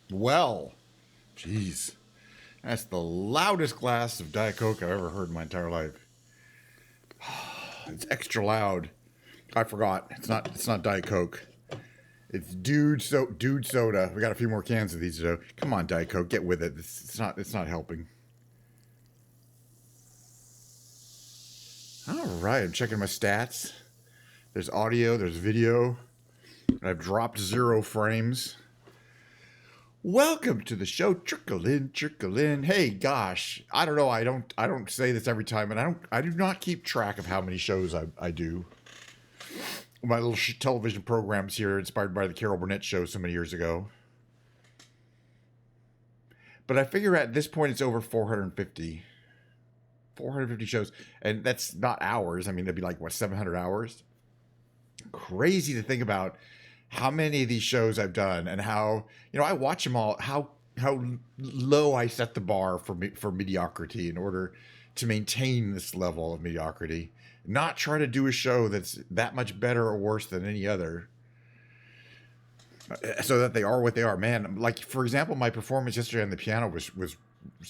Well, jeez, that's the loudest glass of Diet Coke I've ever heard in my entire life. It's extra loud. I forgot. It's not Diet Coke. It's Dude Soda. We got a few more cans of these though. Come on, Diet Coke, get with it. It's not helping. All right, I'm checking my stats. There's audio, there's video. I've dropped 0 frames. Welcome to the show. Trickle in, trickle in. Hey, gosh, I don't know. I don't say this every time, and I do not keep track of how many shows I do. My little television programs here, inspired by the Carol Burnett show so many years ago. But I figure at this point it's over 450. 450 shows, and that's not hours. I mean, that'd be like, what, 700 hours? Crazy to think about how many of these shows I've done and how, I watch them all, how low I set the bar for mediocrity in order to maintain this level of mediocrity. Not try to do a show that's that much better or worse than any other, so that they are what they are. Man, like, for example, my performance yesterday on the piano was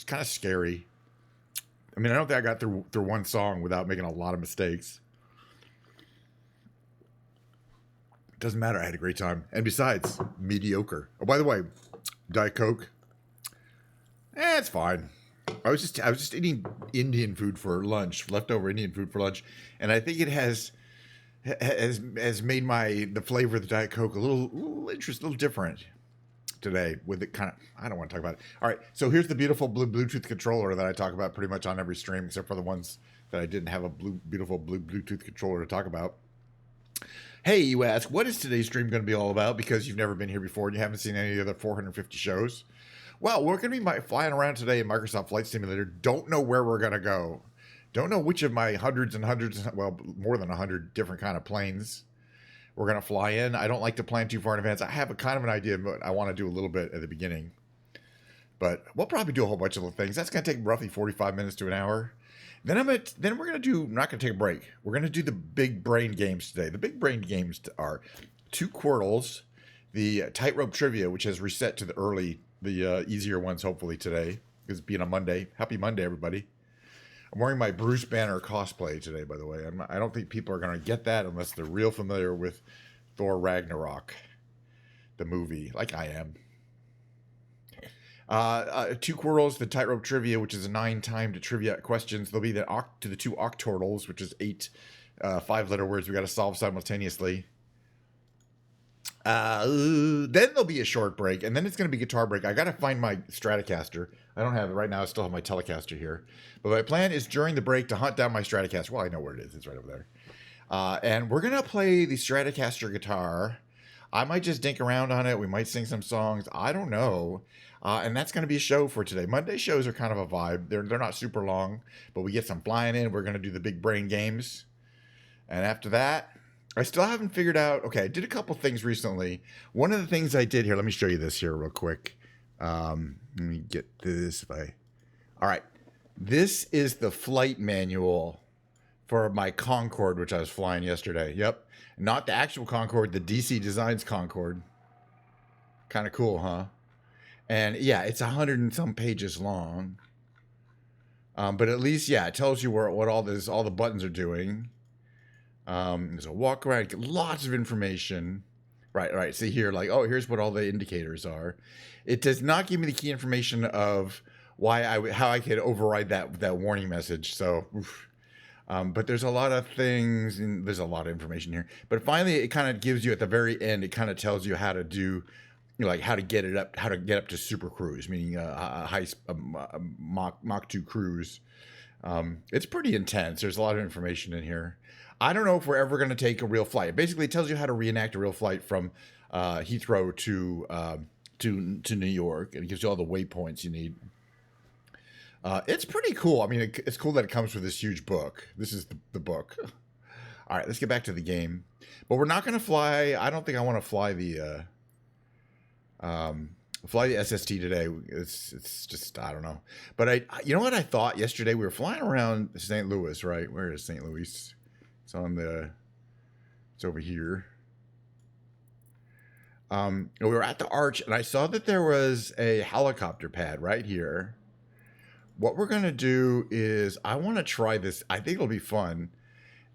kind of scary. I mean, I don't think I got through one song without making a lot of mistakes. Doesn't matter. I had a great time. And besides, mediocre. Oh, by the way, Diet Coke. It's fine. I was just eating Indian food for lunch, leftover Indian food for lunch, and I think it has made the flavor of the Diet Coke a little interesting, a little different today. With it kind of, I don't want to talk about it. All right, so here's the beautiful blue Bluetooth controller that I talk about pretty much on every stream, except for the ones that I didn't have a beautiful blue Bluetooth controller to talk about. Hey, you ask, what is today's stream going to be all about? Because you've never been here before and you haven't seen any of the other 450 shows. Well, we're going to be flying around today in Microsoft Flight Simulator. Don't know where we're going to go. Don't know which of my hundreds and hundreds, well, more than 100 different kind of planes we're going to fly in. I don't like to plan too far in advance. I have a kind of an idea, but I want to do a little bit at the beginning. But we'll probably do a whole bunch of little things. That's going to take roughly 45 minutes to an hour. Then we're going to I'm not going to take a break. We're going to do the big brain games today. The big brain games are 2 Quirtles, the tightrope trivia, which has reset to the easier ones hopefully today, because being a Monday. Happy Monday, everybody. I'm wearing my Bruce Banner cosplay today, by the way. I don't think people are going to get that unless they're real familiar with Thor Ragnarok, the movie, like I am. 2 Quirtles, the tightrope trivia, which is a 9-timed trivia questions. There'll be the 2 Octortles, which is 8 5-letter words we got to solve simultaneously. Then there'll be a short break, and then it's going to be guitar break. I got to find my Stratocaster. I don't have it right now. I still have my Telecaster here. But my plan is during the break to hunt down my Stratocaster. Well, I know where it is. It's right over there. And we're going to play the Stratocaster guitar. I might just dink around on it. We might sing some songs. I don't know. And that's going to be a show for today. Monday shows are kind of a vibe. They're not super long, but we get some flying in. We're going to do the big brain games. And after that, I still haven't figured out. Okay, I did a couple things recently. One of the things I did here, let me show you this here real quick. Let me get this. All right. This is the flight manual for my Concorde, which I was flying yesterday. Yep. Not the actual Concorde, the DC Designs Concorde. Kind of cool, huh? And yeah, it's 100 and some pages long. But at least, yeah, it tells you what all the buttons are doing. There's a walk around, lots of information. Right. See here, like, oh, here's what all the indicators are. It does not give me the key information of how I could override that warning message. So, but there's a lot of things, and there's a lot of information here. But finally, it kind of gives you at the very end. It kind of tells you how to do, like how to get up to super cruise, meaning a Mach 2 cruise. It's pretty intense. There's a lot of information in here. I don't know if we're ever going to take a real flight. It basically tells you how to reenact a real flight from Heathrow to New York, and it gives you all the waypoints you need. It's pretty cool. I mean, it's cool that it comes with this huge book. This is the book. All right, let's get back to the game. But we're not going to fly. I don't think I want to fly the SST today. It's just, I don't know. But you know what I thought yesterday? We were flying around St. Louis, right? Where is St. Louis? It's over here. We were at the arch, and I saw that there was a helicopter pad right here. What we're going to do is I want to try this. I think it'll be fun.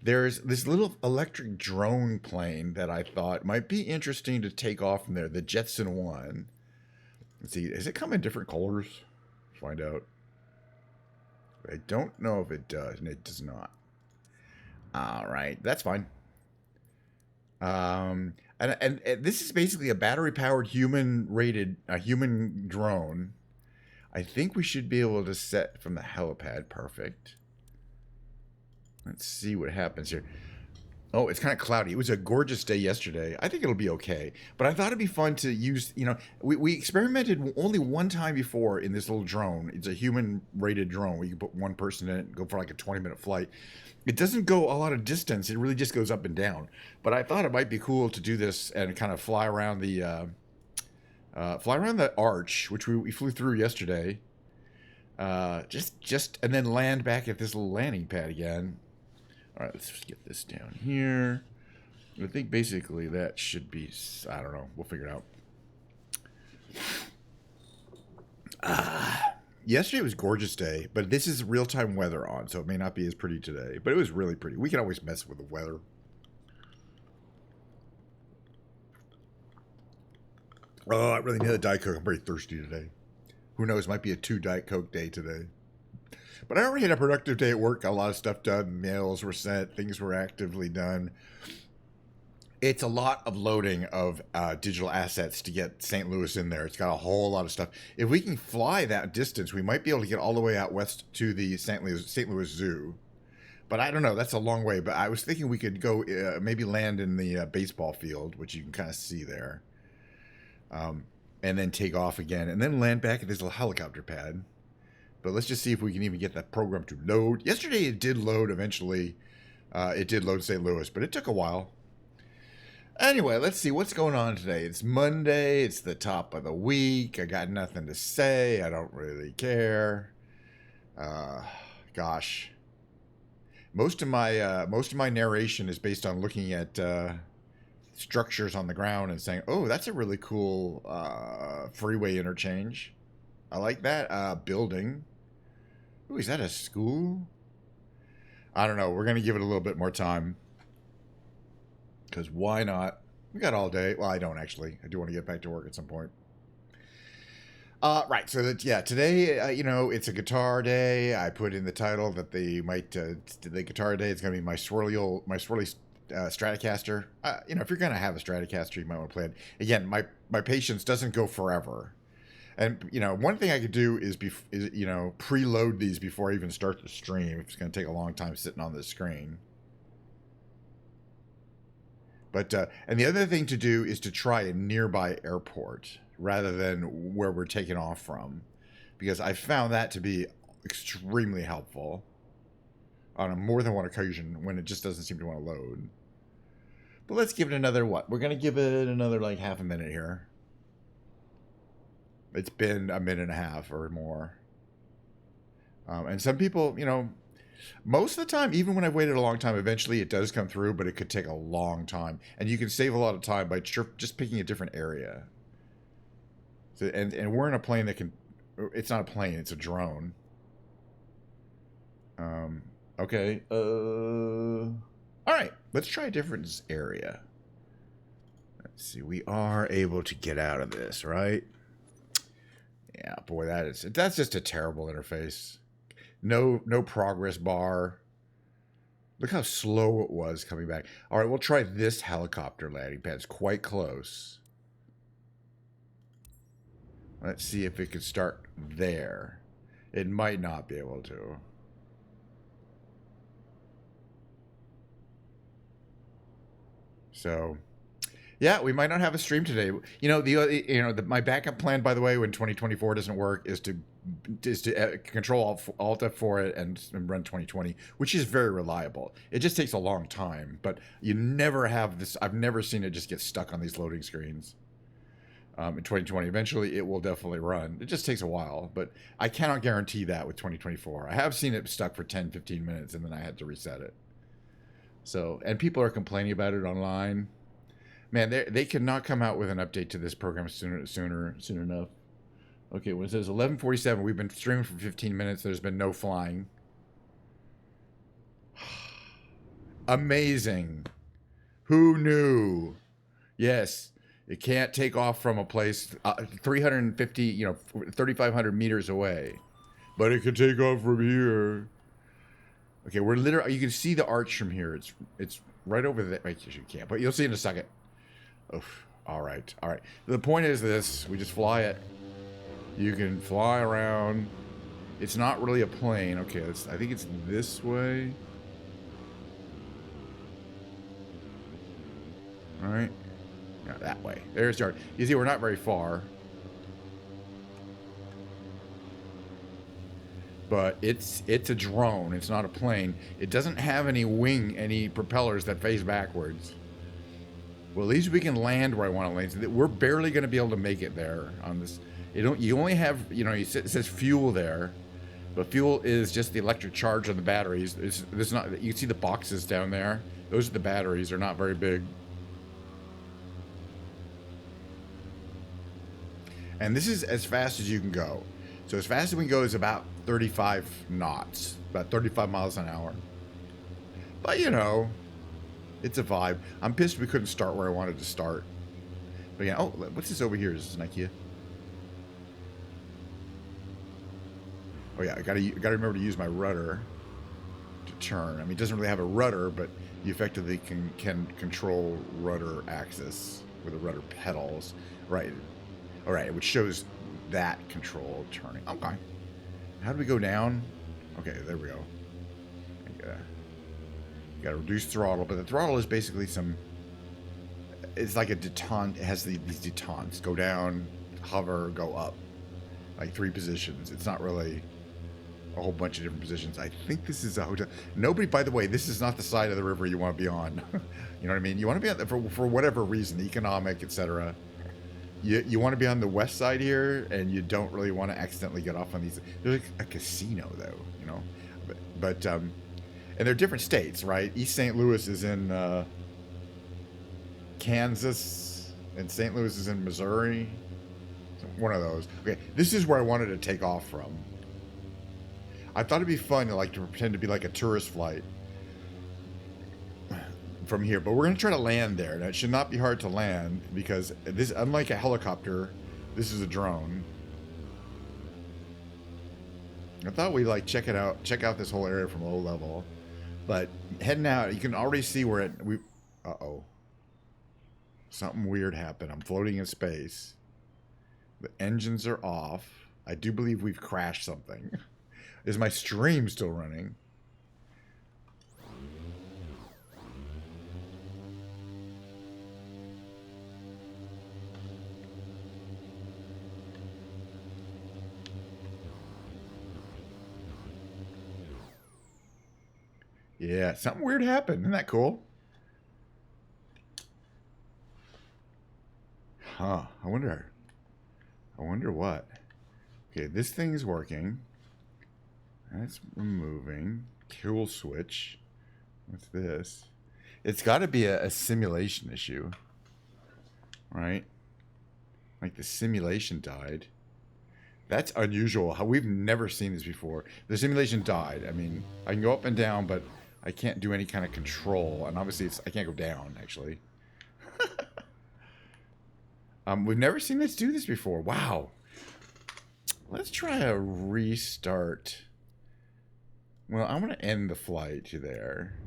There's this little electric drone plane that I thought might be interesting to take off from there, the Jetson 1. Let's see, does it come in different colors? Find out. I don't know if it does, and it does not. All right, that's fine. And this is basically a battery-powered human drone. I think we should be able to set from the helipad. Perfect. Let's see what happens here. Oh, it's kind of cloudy. It was a gorgeous day yesterday. I think it'll be okay. But I thought it'd be fun to use, we experimented only one time before in this little drone. It's a human-rated drone. We can put one person in it and go for like a 20-minute flight. It doesn't go a lot of distance. It really just goes up and down. But I thought it might be cool to do this and kind of fly around the arch, which we flew through yesterday. And then land back at this little landing pad again. All right, let's just get this down here. I think basically that should be, I don't know. We'll figure it out. Yesterday was a gorgeous day, but this is real-time weather on, so it may not be as pretty today. But it was really pretty. We can always mess with the weather. Oh, I really need a Diet Coke. I'm very thirsty today. Who knows? Might be a 2 Diet Coke day today. But I already had a productive day at work. Got a lot of stuff done. Mails were sent. Things were actively done. It's a lot of loading of digital assets to get St. Louis in there. It's got a whole lot of stuff. If we can fly that distance, we might be able to get all the way out west to the St. Louis Zoo. But I don't know. That's a long way. But I was thinking we could go maybe land in the baseball field, which you can kind of see there. And then take off again. And then land back at this little helicopter pad. But let's just see if we can even get that program to load. Yesterday it did load eventually. It did load St. Louis, but it took a while. Anyway, let's see what's going on today. It's Monday. It's the top of the week. I got nothing to say. I don't really care. Gosh. Most of my narration is based on looking at structures on the ground and saying, "Oh, that's a really cool freeway interchange. I like that building. Ooh, is that a school? I don't know. We're going to give it a little bit more time. Because why not? We got all day. Well, I don't actually. I do want to get back to work at some point. Right. So today, it's a guitar day. I put in the title that the guitar day is going to be my swirly Stratocaster. If you're going to have a Stratocaster, you might want to play it. Again, my patience doesn't go forever. And, one thing I could do is preload these before I even start the stream. If it's going to take a long time sitting on the screen. But, and the other thing to do is to try a nearby airport rather than where we're taking off from. Because I found that to be extremely helpful on a more than one occasion when it just doesn't seem to want to load. But let's give it another, we're going to give it another like half a minute here. It's been a minute and a half or more. And some people, most of the time, even when I've waited a long time, eventually it does come through, but it could take a long time. And you can save a lot of time by just picking a different area. So, and we're in a plane that can, it's not a plane, it's a drone. Okay. All right, let's try a different area. Let's see, we are able to get out of this, right? Yeah, boy, that's just a terrible interface. No progress bar. Look how slow it was coming back. All right, we'll try this helicopter landing pad. It's quite close. Let's see if it could start there. It might not be able to. So, yeah, we might not have a stream today. My backup plan, by the way, when 2024 doesn't work, is to control Alt F4 it and run 2020, which is very reliable. It just takes a long time, but you never have this. I've never seen it just get stuck on these loading screens. In 2020, eventually it will definitely run. It just takes a while, but I cannot guarantee that with 2024. I have seen it stuck for 10, 15 minutes, and then I had to reset it. So, and people are complaining about it online. Man, they could not come out with an update to this program soon enough. Okay, when it says 11:47, we've been streaming for 15 minutes. There's been no flying. Amazing. Who knew? Yes, it can't take off from a place 350, 3,500 meters away, but it could take off from here. Okay, we're literally. You can see the arch from here. It's right over there. Right, you can't, but you'll see in a second. Oof. All right. The point is this: we just fly it. You can fly around. It's not really a plane. Okay, I think it's this way. All right. Yeah, that way. There's the arch. You see, we're not very far. But it's a drone. It's not a plane. It doesn't have any propellers that face backwards. Well, at least we can land where I want to land. We're barely going to be able to make it there on this. You only have, it says fuel there, but fuel is just the electric charge on the batteries. It's not. You can see the boxes down there. Those are the batteries. They're not very big. And this is as fast as you can go. So as fast as we can go is about 35 knots, about 35 miles an hour. But it's a vibe. I'm pissed we couldn't start where I wanted to start. But yeah, oh, what's this over here? Is this an IKEA? Oh yeah, I gotta remember to use my rudder to turn. I mean, it doesn't really have a rudder, but you effectively can control rudder axis with the rudder pedals, right? All right, which shows that control turning. Okay. How do we go down? Okay, there we go. You gotta reduce throttle, but the throttle is basically it's like a detente. It has these detentes. Go down, hover, go up. Like 3 positions. It's not really a whole bunch of different positions. I think this is a hotel. Nobody, by the way, this is not the side of the river you want to be on. You know what I mean? You want to be on for whatever reason, economic, etc. You want to be on the west side here, and you don't really want to accidentally get off on these. There's like a casino, though, but and they're different states, right? East St. Louis is in Kansas, and St. Louis is in Missouri. So one of those. Okay, this is where I wanted to take off from. I thought it'd be fun to pretend to be like a tourist flight from here, but we're going to try to land there. Now, it should not be hard to land because this, unlike a helicopter, this is a drone. I thought we'd check out this whole area from low level, but heading out, you can already see where uh-oh. Something weird happened. I'm floating in space. The engines are off. I do believe we've crashed something. Is my stream still running? Yeah, something weird happened. Isn't that cool? Huh. I wonder what. Okay, this thing's working. That's removing. Kill switch. What's this? It's got to be a simulation issue. Right? Like the simulation died. That's unusual. We've never seen this before. The simulation died. I mean, I can go up and down, but I can't do any kind of control. And obviously, I can't go down, actually. We've never seen this do this before. Wow. Let's try a restart. Well, I'm going to end the flight to there.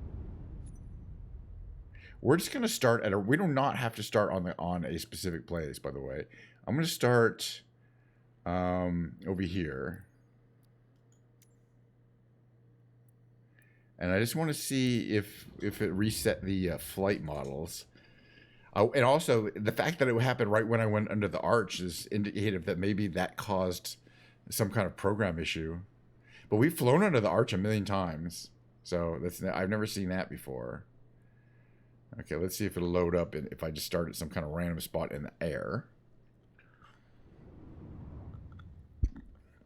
We're just going to start at we do not have to start on a specific place, by the way. I'm going to start over here. And I just want to see if it reset the flight models. And also, the fact that it happened right when I went under the arch is indicative that maybe that caused some kind of program issue. But we've flown under the arch 1,000,000 times. So I've never seen that before. Okay, let's see if it'll load up if I just start at some kind of random spot in the air.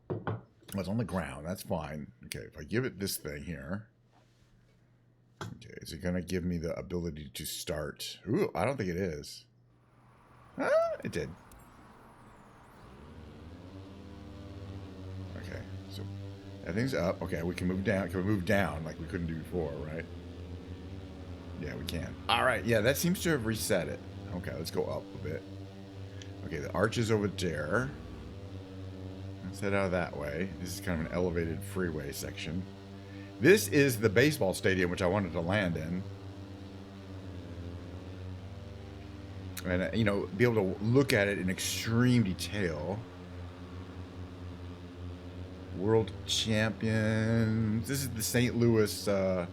Well, it's on the ground. That's fine. Okay, if I give it this thing here. Okay, is it going to give me the ability to start? Ooh, I don't think it is. It did. Okay, so everything's up. Okay, we can move down. Can we move down like we couldn't do before, right? Yeah, we can. All right, yeah, that seems to have reset it. Okay, let's go up a bit. Okay, the arch is over there. Let's head out of that way. This is kind of an elevated freeway section. This is the baseball stadium, which I wanted to land in. And, you know, be able to look at it in extreme detail. World champions. This is the St. Louis, shoot,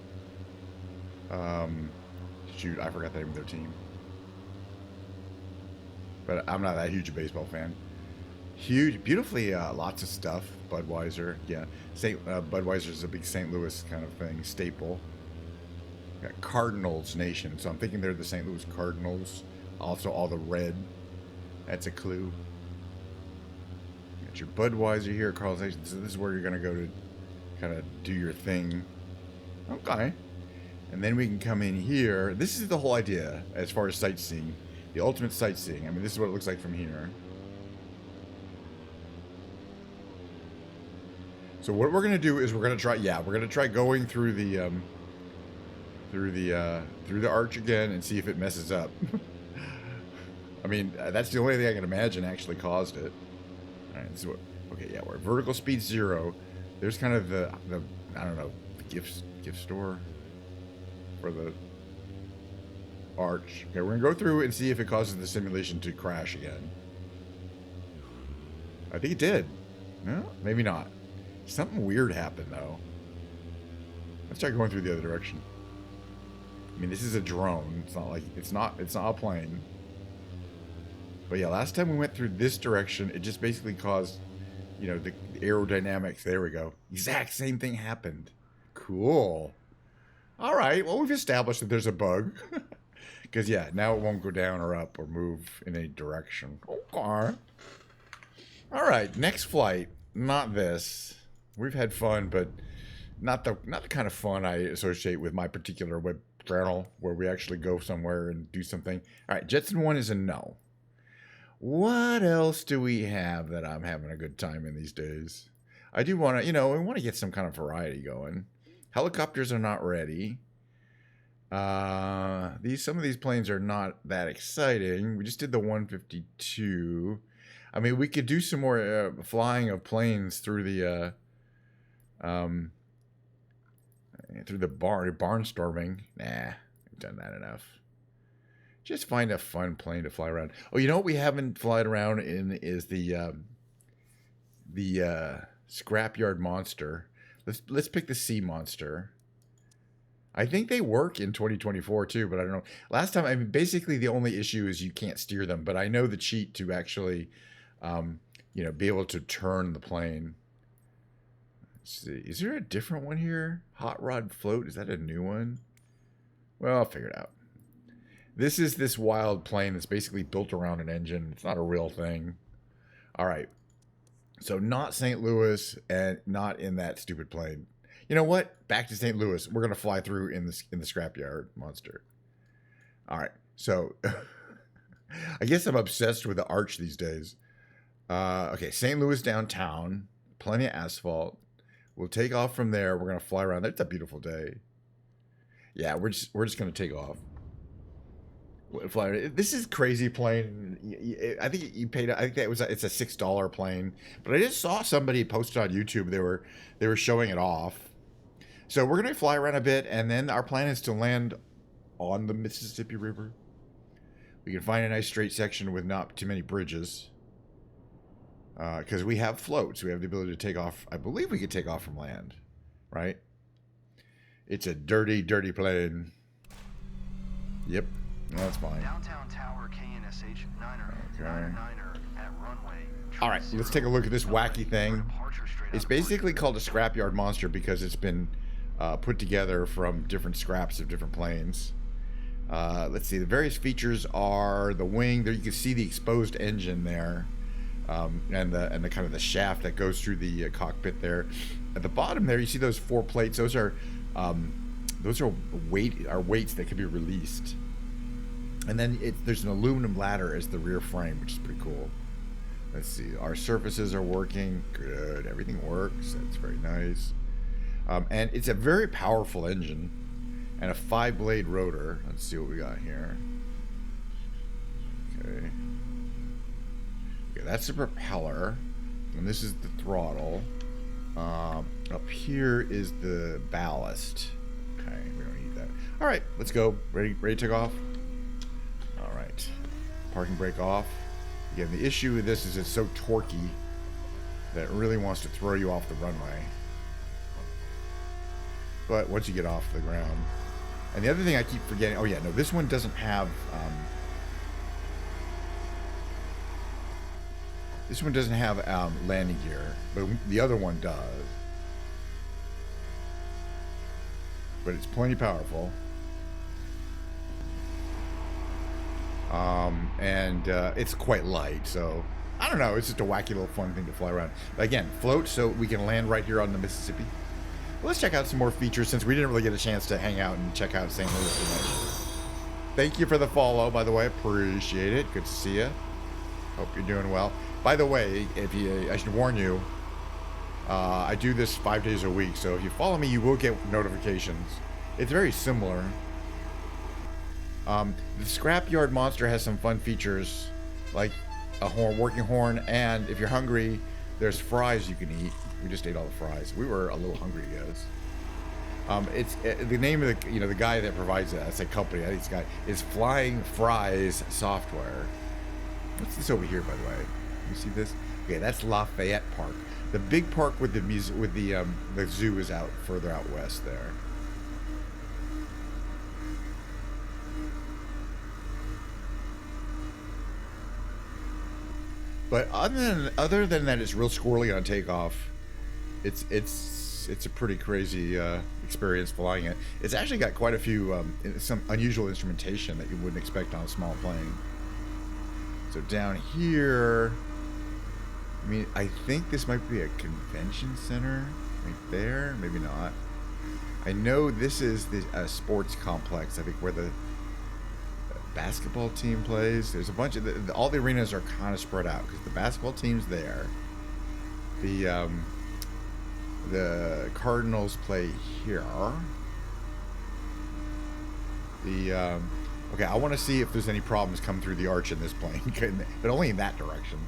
I forgot the name of their team. But I'm not that huge a baseball fan. Huge, beautifully, lots of stuff. Budweiser, yeah. Budweiser is a big St. Louis kind of thing, staple. Got Cardinals Nation, so I'm thinking they're the St. Louis Cardinals. Also, all the red. That's a clue. Got your Budweiser here, Carl's Nation. So this is where you're gonna go to kind of do your thing. Okay. And then we can come in here. This is the whole idea as far as sightseeing. The ultimate sightseeing. I mean, this is what it looks like from here. So what we're gonna do is we're gonna try going through the arch again and see if it messes up. I mean, that's the only thing I can imagine actually caused it. All right, this is what. Okay, yeah, we're at vertical speed 0. There's kind of the I don't know, the gift store for the arch. Okay, we're gonna go through and see if it causes the simulation to crash again. I think it did. No, maybe not. Something weird happened though. Let's try going through the other direction. I mean, this is a drone. It's not like it's not a plane. But yeah, last time we went through this direction, it just basically caused, you know, the aerodynamics. There we go. Exact same thing happened. Cool. All right. Well, we've established that there's a bug. Because, yeah, now it won't go down or up or move in any direction. Okay. All right. Next flight. Not this. We've had fun, but not the kind of fun I associate with my particular web channel where we actually go somewhere and do something. All right. Jetson 1 is a no. What else do we have that I'm having a good time in these days? I do want to, you know, we want to get some kind of variety going. Helicopters are not ready. Some of these planes are not that exciting. We just did the 152. I mean, we could do some more flying of planes through the barnstorming. Nah, we've done that enough. Just find a fun plane to fly around. Oh, you know what we haven't flown around in is the Scrapyard Monster. Let's pick the Sea Monster. I think they work in 2024 too, but I don't know. Last time, I mean, basically the only issue is you can't steer them, but I know the cheat to actually, you know, be able to turn the plane. Let's see. Is there a different one here? Hot Rod Float. Is that a new one? Well, I'll figure it out. This is this wild plane that's basically built around an engine. It's not a real thing. All right. So not St. Louis and not in that stupid plane. You know what? Back to St. Louis. We're going to fly through in the Scrapyard Monster. All right. So I guess I'm obsessed with the arch these days. Okay. St. Louis downtown. Plenty of asphalt. We'll take off from there. We're going to fly around. It's a beautiful day. Yeah, we're just going to take off. This is crazy plane. I think you paid. I think that it's a $6 plane. But I just saw somebody posted on YouTube. They were showing it off. So we're gonna fly around a bit, and then our plan is to land on the Mississippi River. We can find a nice straight section with not too many bridges, because we have floats. We have the ability to take off. I believe we could take off from land, right? It's a dirty, dirty plane. Yep. No, that's fine. Downtown Tower KNSH 9er, Okay. 9er at runway. All right, let's take a look at this wacky thing. It's basically called a Scrapyard Monster because it's been put together from different scraps of different planes. Let's see. The various features are the wing. There you can see the exposed engine there, and the kind of the shaft that goes through the cockpit there. At the bottom there, you see those 4 plates. Those are weights that can be released. And then there's an aluminum ladder as the rear frame, which is pretty cool. Let's see. Our surfaces are working. Good. Everything works. That's very nice. And it's a very powerful engine and a 5-blade rotor. Let's see what we got here. Okay. Okay, that's the propeller. And this is the throttle. Up here is the ballast. Okay, we don't need that. All right, let's go. Ready to take off? All right. Parking brake off. Again, the issue with this is it's so torquey that it really wants to throw you off the runway. But once you get off the ground. And the other thing I keep forgetting, oh yeah, no, this one doesn't have, landing gear, but the other one does. But it's plenty powerful. And it's quite light, so I don't know, it's just a wacky little fun thing to fly around. But again, float so we can land right here on the Mississippi. Well, let's check out some more features since we didn't really get a chance to hang out and check out St. Louis tonight. Thank you for the follow, by the way. Appreciate it. Good to see you. Hope you're doing well. By the way, I should warn you, I do this 5 days a week, so if you follow me, you will get notifications. It's very similar. The Scrapyard Monster has some fun features, like a working horn, and if you're hungry, there's fries you can eat. We just ate all the fries. We were a little hungry, guys. It's the name of the guy that provides it. That's a company. I think this guy is Flying Fries Software. What's this over here, by the way? You see this? Okay, that's Lafayette Park. The big park with the zoo is out further out west there. But other than that, it's real squirrely on takeoff. It's a pretty crazy experience flying it. It's actually got quite a few some unusual instrumentation that you wouldn't expect on a small plane. So down here, I mean, I think this might be a convention center right there. Maybe not. I know this is a sports complex. I think where the basketball team plays. There's a bunch of all the arenas are kind of spread out because the basketball team's there. The Cardinals play here. Okay, I want to see if there's any problems come through the arch in this plane, but only in that direction.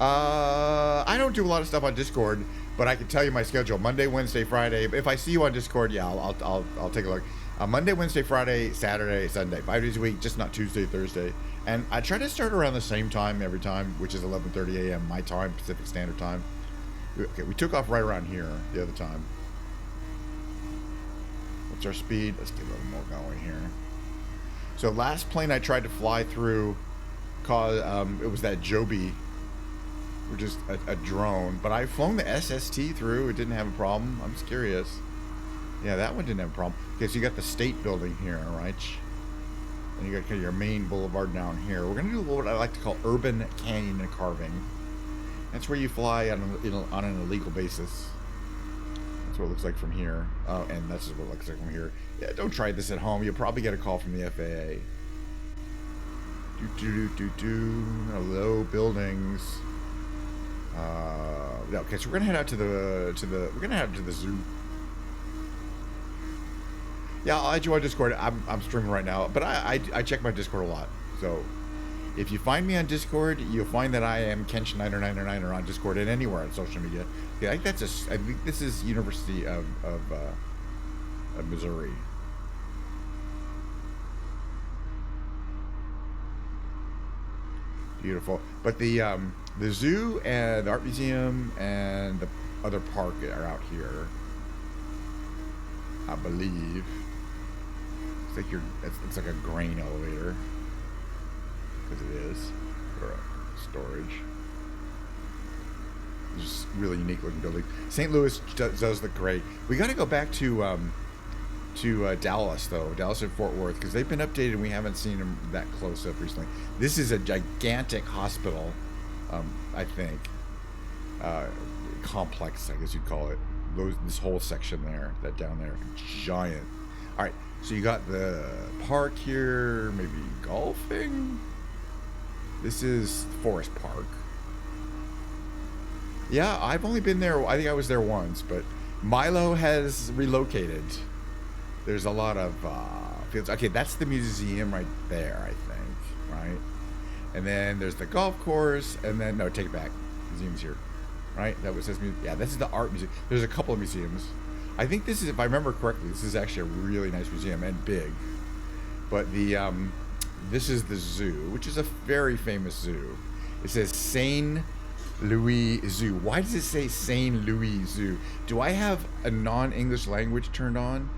I don't do a lot of stuff on Discord, but I can tell you my schedule: Monday, Wednesday, Friday. If I see you on Discord, yeah, I'll take a look. Monday, Wednesday, Friday, Saturday, Sunday, 5 days a week, just not Tuesday, Thursday. And I try to start around the same time every time, which is 11:30 a.m. my time, Pacific Standard Time. Okay, we took off right around here the other time. What's our speed? Let's get a little more going here. So last plane I tried to fly through, it was that Joby, which is a drone. But I've flown the SST through. It didn't have a problem. I'm just curious. Yeah, that one didn't have a problem. Okay, so you got the state building here, right? And you got kind of your main boulevard down here. We're going to do what I like to call urban canyon carving. That's where you fly on an illegal basis. That's what it looks like from here. And that's what it looks like from here. Yeah, don't try this at home. You'll probably get a call from the FAA. Hello, buildings. Okay, so we're gonna head out to the zoo. Yeah, I'll add you on Discord. I'm streaming right now, but I check my Discord a lot. So if you find me on Discord, you'll find that I am Kench9999 on Discord and anywhere on social media. Yeah, I think this is University of Missouri. Beautiful. But the zoo and the art museum and the other park are out here, I believe. It's like a grain elevator, because it is, or storage. Just really unique looking building. St. Louis does look great. We got to go back to Dallas though, Dallas and Fort Worth, because they've been updated and we haven't seen them that close up recently. This is a gigantic hospital, I think, complex, I guess you'd call it. this whole section there, that down there, giant. All right, so you got the park here, maybe golfing. This is Forest Park. Yeah, I've only been there. I think I was there once, but Milo has relocated. There's a lot of fields. Okay, that's the museum right there, I think, right? And then there's the golf course, and then no, take it back. Museum's here, right? That was yeah. This is the art museum. There's a couple of museums. I think this is, if I remember correctly, this is actually a really nice museum and big. But the this is the zoo, which is a very famous zoo. It says Saint Louis Zoo. Why does it say Saint Louis Zoo? Do I have a non-English language turned on?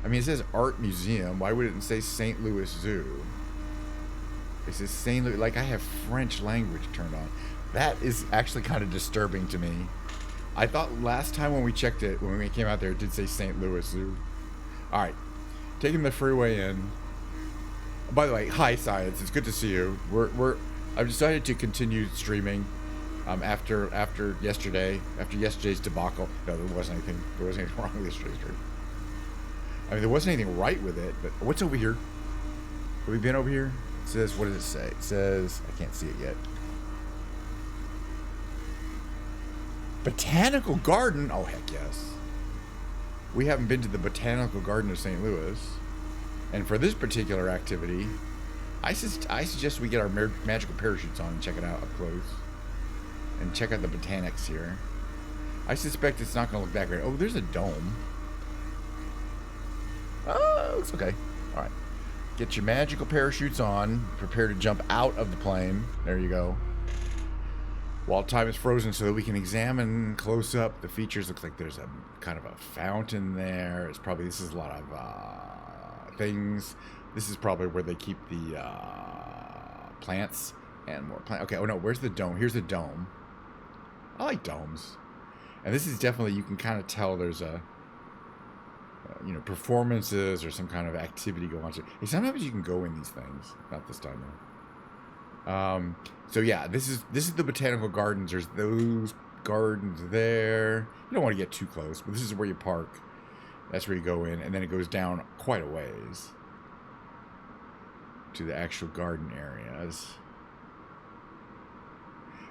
I mean, it says Art Museum. Why would it say St. Louis Zoo? It says St. Louis, like I have French language turned on. That is actually kind of disturbing to me. I thought last time when we checked it, when we came out there, it did say St. Louis Zoo. All right, taking the freeway in. By the way, hi Science, it's good to see you. I've decided to continue streaming. After yesterday's debacle. No, there wasn't anything wrong with yesterday's stream. I mean, there wasn't anything right with it, but what's over here? Have we been over here? It says, what does it say? It says, I can't see it yet. Botanical Garden? Oh, heck yes. We haven't been to the Botanical Garden of St. Louis. And for this particular activity, I suggest we get our magical parachutes on and check it out up close. And check out the botanics here. I suspect it's not going to look that great. Oh, there's a dome. Oh, it looks okay. All right. Get your magical parachutes on. Prepare to jump out of the plane. There you go. While time is frozen so that we can examine close up the features. Looks like there's a kind of a fountain there. This is a lot of things. This is probably where they keep the plants and more plants. Okay, oh no, where's the dome? Here's the dome. I like domes. And this is definitely, you can kind of tell there's a, performances or some kind of activity going on. Hey, sometimes you can go in these things. Not this time though. So yeah, this is the botanical gardens. There's those gardens there. You don't want to get too close, but this is where you park. That's where you go in, and then it goes down quite a ways to the actual garden areas.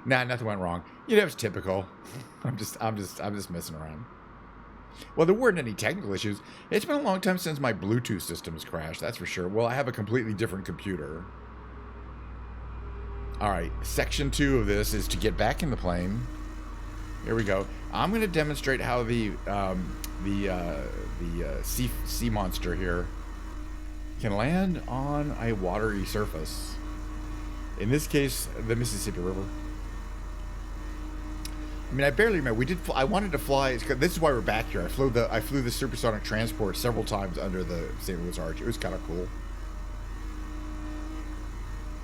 Nah, nothing went wrong. It was typical. I'm just messing around. Well, there weren't any technical issues. It's been a long time since my Bluetooth system has crashed, that's for sure. Well, I have a completely different computer. All right, section 2 of this is to get back in the plane. Here we go. I'm going to demonstrate how the sea monster here can land on a watery surface. In this case, the Mississippi River. I mean, I barely remember. I wanted to fly. This is why we're back here. I flew the supersonic transport several times under the St. Louis Arch. It was kind of cool.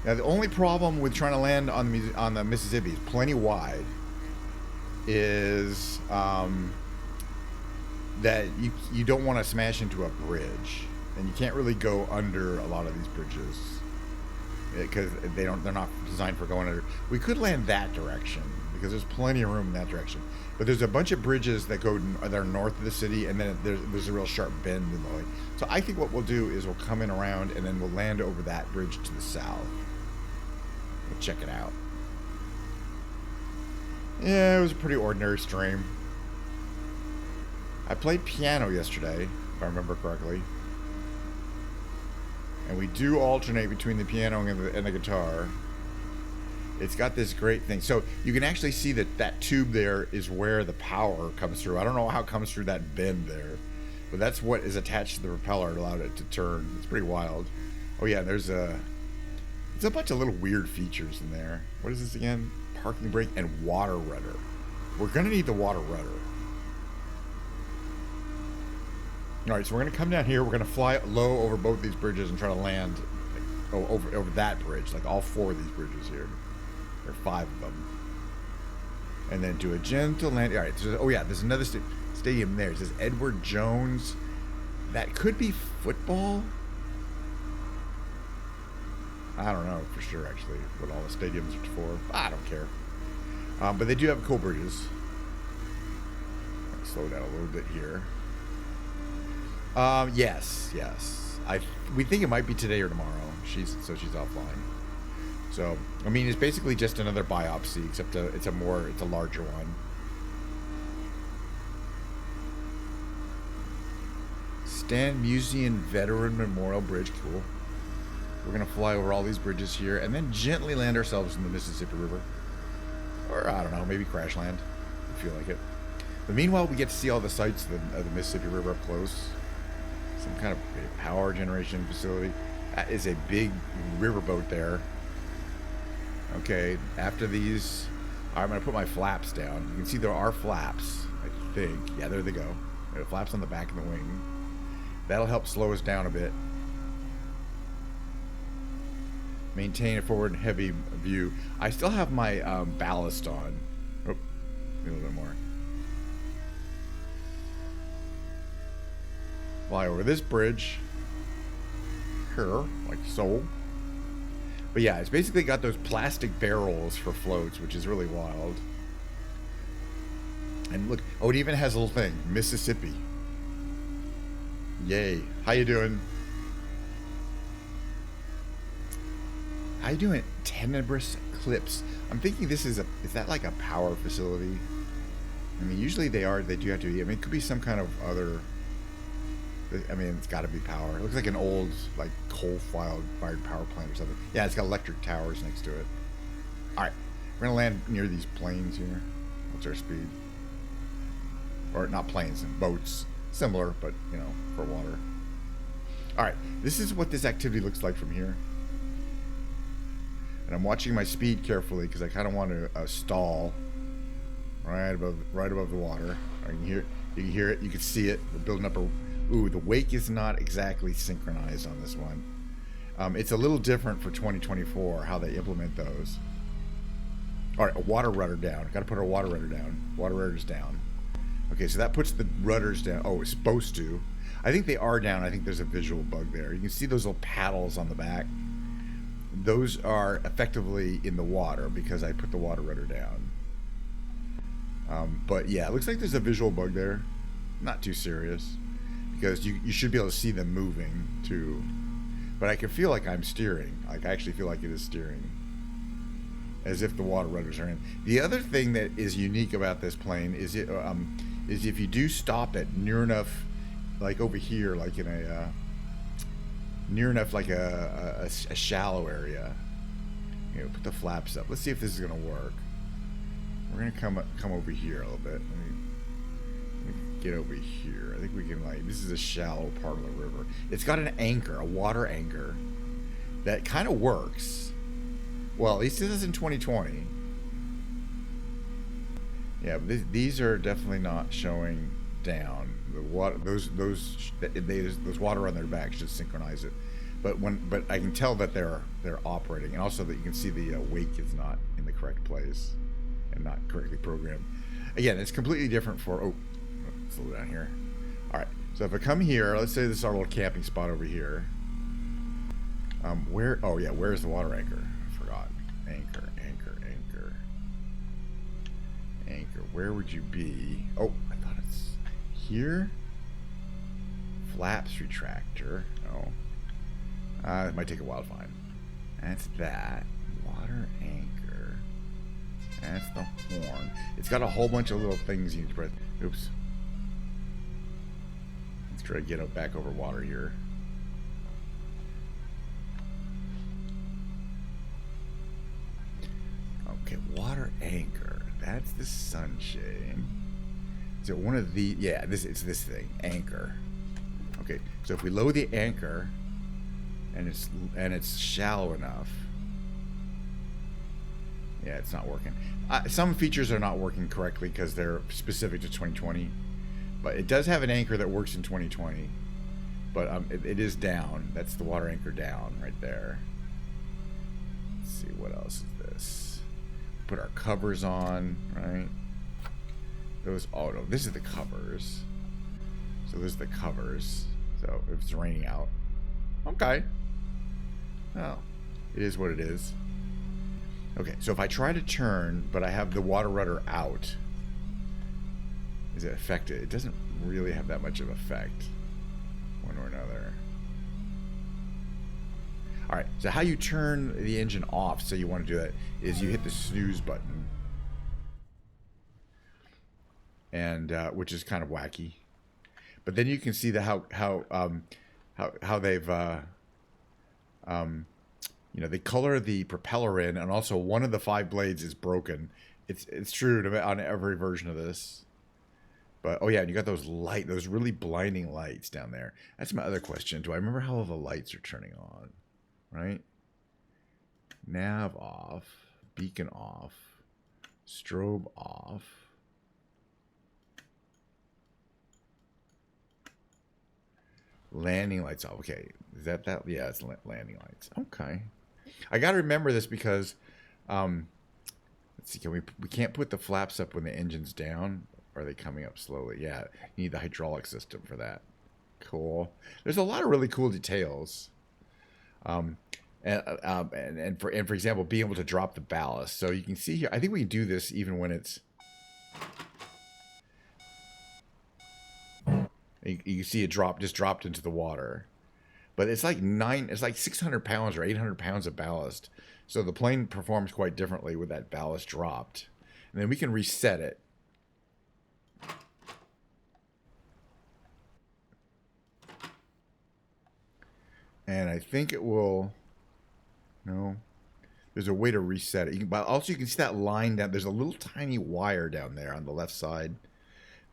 Now, the only problem with trying to land on the Mississippi, is plenty wide, is that you don't want to smash into a bridge, and you can't really go under a lot of these bridges because they're not designed for going under. We could land that direction because there's plenty of room in that direction, but there's a bunch of bridges that are north of the city, and then there's a real sharp bend in the way. So I think what we'll do is we'll come in around, and then we'll land over that bridge to the south. We'll check it out. Yeah, it was a pretty ordinary stream. I played piano yesterday, if I remember correctly. And we do alternate between the piano and the guitar. It's got this great thing. So you can actually see that tube there is where the power comes through. I don't know how it comes through that bend there, but that's what is attached to the propeller and allowed it to turn. It's pretty wild. Oh yeah, there's a bunch of little weird features in there. What is this again? Parking brake and water rudder. We're gonna need the water rudder. All right, so we're gonna come down here. We're gonna fly low over both these bridges and try to land over that bridge, like all 4 of these bridges here. There are 5 of them. And then do a gentle land. All right. There's another stadium there. It says Edward Jones. That could be football. I don't know for sure, actually, what all the stadiums are for. I don't care. But they do have cool bridges. slow down a little bit here. Yes. We think it might be today or tomorrow. She's offline. So, I mean, it's basically just another biopsy, except it's a larger one. Stan Museum Veteran Memorial Bridge, cool. We're gonna fly over all these bridges here, and then gently land ourselves in the Mississippi River. Or, I don't know, maybe crash land, if you feel like it. But meanwhile, we get to see all the sights of the Mississippi River up close. Some kind of power generation facility. That is a big riverboat there. Okay, after these, I'm going to put my flaps down. You can see there are flaps, I think. Yeah, there they go. There are flaps on the back of the wing. That'll help slow us down a bit. Maintain a forward heavy view. I still have my ballast on. Oh, a little bit more. Fly over this bridge. Here, like so. But yeah, it's basically got those plastic barrels for floats, which is really wild. And look, oh, it even has a little thing, Mississippi. Yay. How you doing? How you doing? Tenebrous Clips. I'm thinking this is that like a power facility? I mean, usually they do have to be. I mean, it could be some kind of other. I mean, it's got to be power. It looks like an old, like, coal-fired power plant or something. Yeah, it's got electric towers next to it. All right, we're gonna land near these planes here. What's our speed? Or not planes, boats. Similar, but you know, for water. All right, this is what this activity looks like from here. And I'm watching my speed carefully because I kind of want to stall right above the water. You can hear it. You can see it. We're building up a. Ooh, the wake is not exactly synchronized on this one. It's a little different for 2024 how they implement those. All right, a water rudder down. Got to put our water rudder down. Water rudder's down. Okay, so that puts the rudders down. Oh, it's supposed to. I think they are down. I think there's a visual bug there. You can see those little paddles on the back. Those are effectively in the water because I put the water rudder down. But yeah, it looks like there's a visual bug there. Not too serious. Because you should be able to see them moving too. But I can feel like I'm steering. Like I actually feel like it is steering. As if the water rudders are in. The other thing that is unique about this plane is if you do stop it near enough, like over here, like in a near enough like a shallow area. You know, put the flaps up. Let's see if this is gonna work. We're gonna come over here a little bit. Let me get over here. I think we can, like, this is a shallow part of the river. It's got an anchor, a water anchor, that kind of works. Well, at least it is in 2020. Yeah, but these are definitely not showing down. The water, those water on their back should synchronize it. But I can tell that they're operating, and also that you can see the wake is not in the correct place and not correctly programmed. Again, it's completely different for. Oh, slow down here. All right, so if I come here, let's say this is our little camping spot over here. Where? Oh yeah, where's the water anchor? I forgot. Anchor. Where would you be? Oh, I thought it's here. Flaps retractor. Oh, it might take a while to find. That's that. Water anchor. That's the horn. It's got a whole bunch of little things you need to press. Oops. Let's try to get up back over water here. Okay, water anchor. That's the sunshade. So one of the it's this thing, anchor. Okay, so if we lower the anchor and it's shallow enough. Yeah, it's not working. Some features are not working correctly because they're specific to 2020. But it does have an anchor that works in 2020. But it is down. That's the water anchor down right there. Let's see, what else is this? Put our covers on, right? Those, oh no, this is the covers. So there's the covers. So if it's raining out. Okay. Oh, it is what it is. Okay, so if I try to turn, but I have the water rudder out, Is it affected? It doesn't really have that much of effect, one or another. All right, so how you turn the engine off, so you want to do that, is you hit the snooze button. And which is kind of wacky. But then you can see the how they've you know, they color the propeller in, and also one of the 5 blades is broken. It's true on every version of this. But, oh yeah, and you got those really blinding lights down there. That's my other question. Do I remember how all the lights are turning on? Right? Nav off. Beacon off. Strobe off. Landing lights off. Okay. Is that? Yeah, it's landing lights. Okay. I got to remember this because, let's see, we can't put the flaps up when the engine's down. Or are they coming up slowly? Yeah, you need the hydraulic system for that. Cool. There's a lot of really cool details. And for example, being able to drop the ballast. So you can see here, I think we can do this even when it's. You see it just dropped into the water. But it's like 600 pounds or 800 pounds of ballast. So the plane performs quite differently with that ballast dropped. And then we can reset it. And I think it will. No. There's a way to reset it. But also you can see that line down. There's a little tiny wire down there on the left side.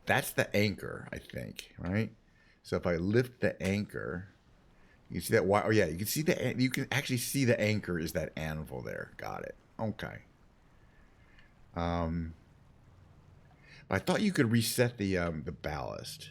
That's the anchor, I think, right? So if I lift the anchor, you can see that wire. Oh yeah, you can actually see the anchor is that anvil there. Got it. Okay. I thought you could reset the ballast.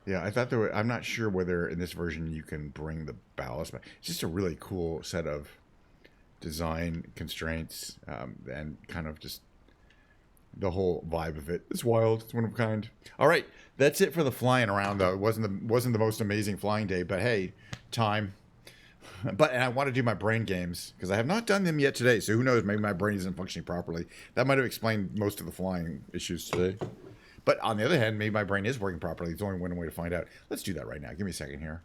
Yeah, I thought there were. I'm not sure whether in this version you can bring the ballast back. It's just a really cool set of design constraints and kind of just the whole vibe of it. It's wild. It's one of a kind. All right, that's it for the flying around. Though it wasn't the most amazing flying day, but hey, time. And I want to do my brain games because I have not done them yet today. So who knows? Maybe my brain isn't functioning properly. That might have explained most of the flying issues today. But on the other hand, maybe my brain is working properly. It's only one way to find out. Let's do that right now. Give me a second here.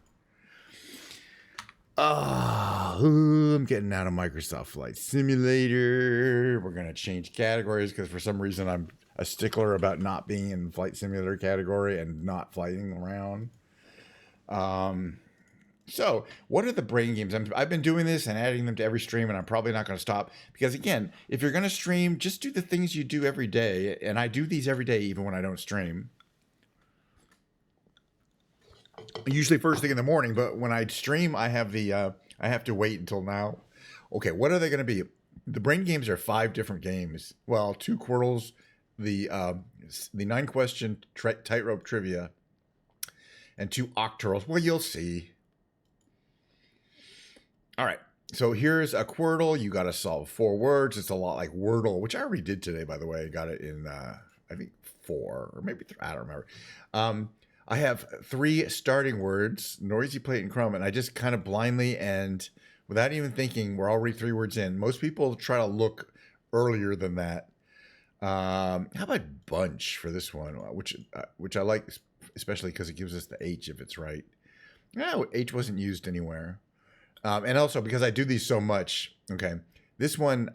I'm getting out of Microsoft Flight Simulator. We're going to change categories because for some reason I'm a stickler about not being in Flight Simulator category and not flying around. So, what are the brain games? I've been doing this and adding them to every stream, and I'm probably not going to stop. Because, again, if you're going to stream, just do the things you do every day. And I do these every day, even when I don't stream. Usually first thing in the morning, but when I stream, I have to wait until now. Okay, what are they going to be? The brain games are 5 different games. Well, 2 Quirtles, the 9-question tightrope trivia, and 2 Octorals. Well, you'll see. All right, so here's a Quirtle. You got to solve 4 words. It's a lot like Wordle, which I already did today, by the way. I got it in, I think, 4 or maybe 3. I don't remember. I have 3 starting words, noisy, plate, and crumb, and I just kind of blindly and without even thinking, we're already 3 words in. Most people try to look earlier than that. How about bunch for this one, which I like, especially because it gives us the H if it's right. No, H wasn't used anywhere. And also because I do these so much. Okay, this one.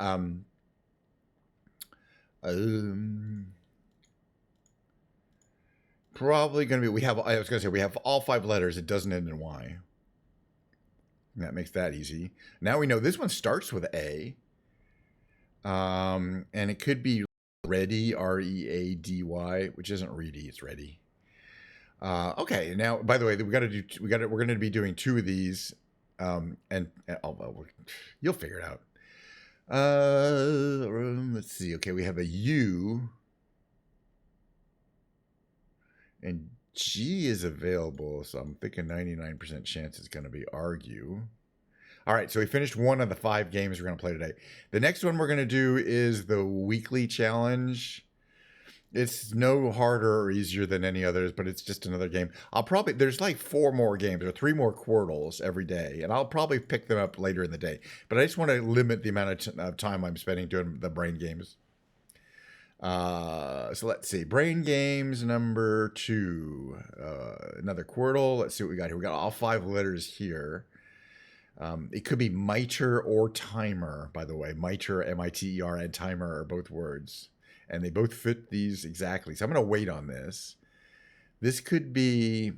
Probably going to be. I was going to say we have all 5 letters. It doesn't end in Y. And that makes that easy. Now we know this one starts with A. And it could be ready, R-E-A-D-Y, which isn't ready. It's ready. Okay. Now, by the way, we're going to be doing 2 of these. You'll figure it out. Let's see. Okay, we have a U, and G is available, so I'm thinking 99% chance it's going to be argue. All right, so we finished one of the 5 games we're going to play today. The next one we're going to do is the weekly challenge. It's no harder or easier than any others, but it's just another game. There's like 4 more games or 3 more Quirtles every day, and I'll probably pick them up later in the day. But I just want to limit the amount of time I'm spending doing the brain games. So let's see. Brain games number 2. Another Quirtle. Let's see what we got here. We got all 5 letters here. It could be miter or timer, by the way. Miter, M-I-T-E-R, and timer are both words. And they both fit these exactly. So I'm going to wait on this. This could be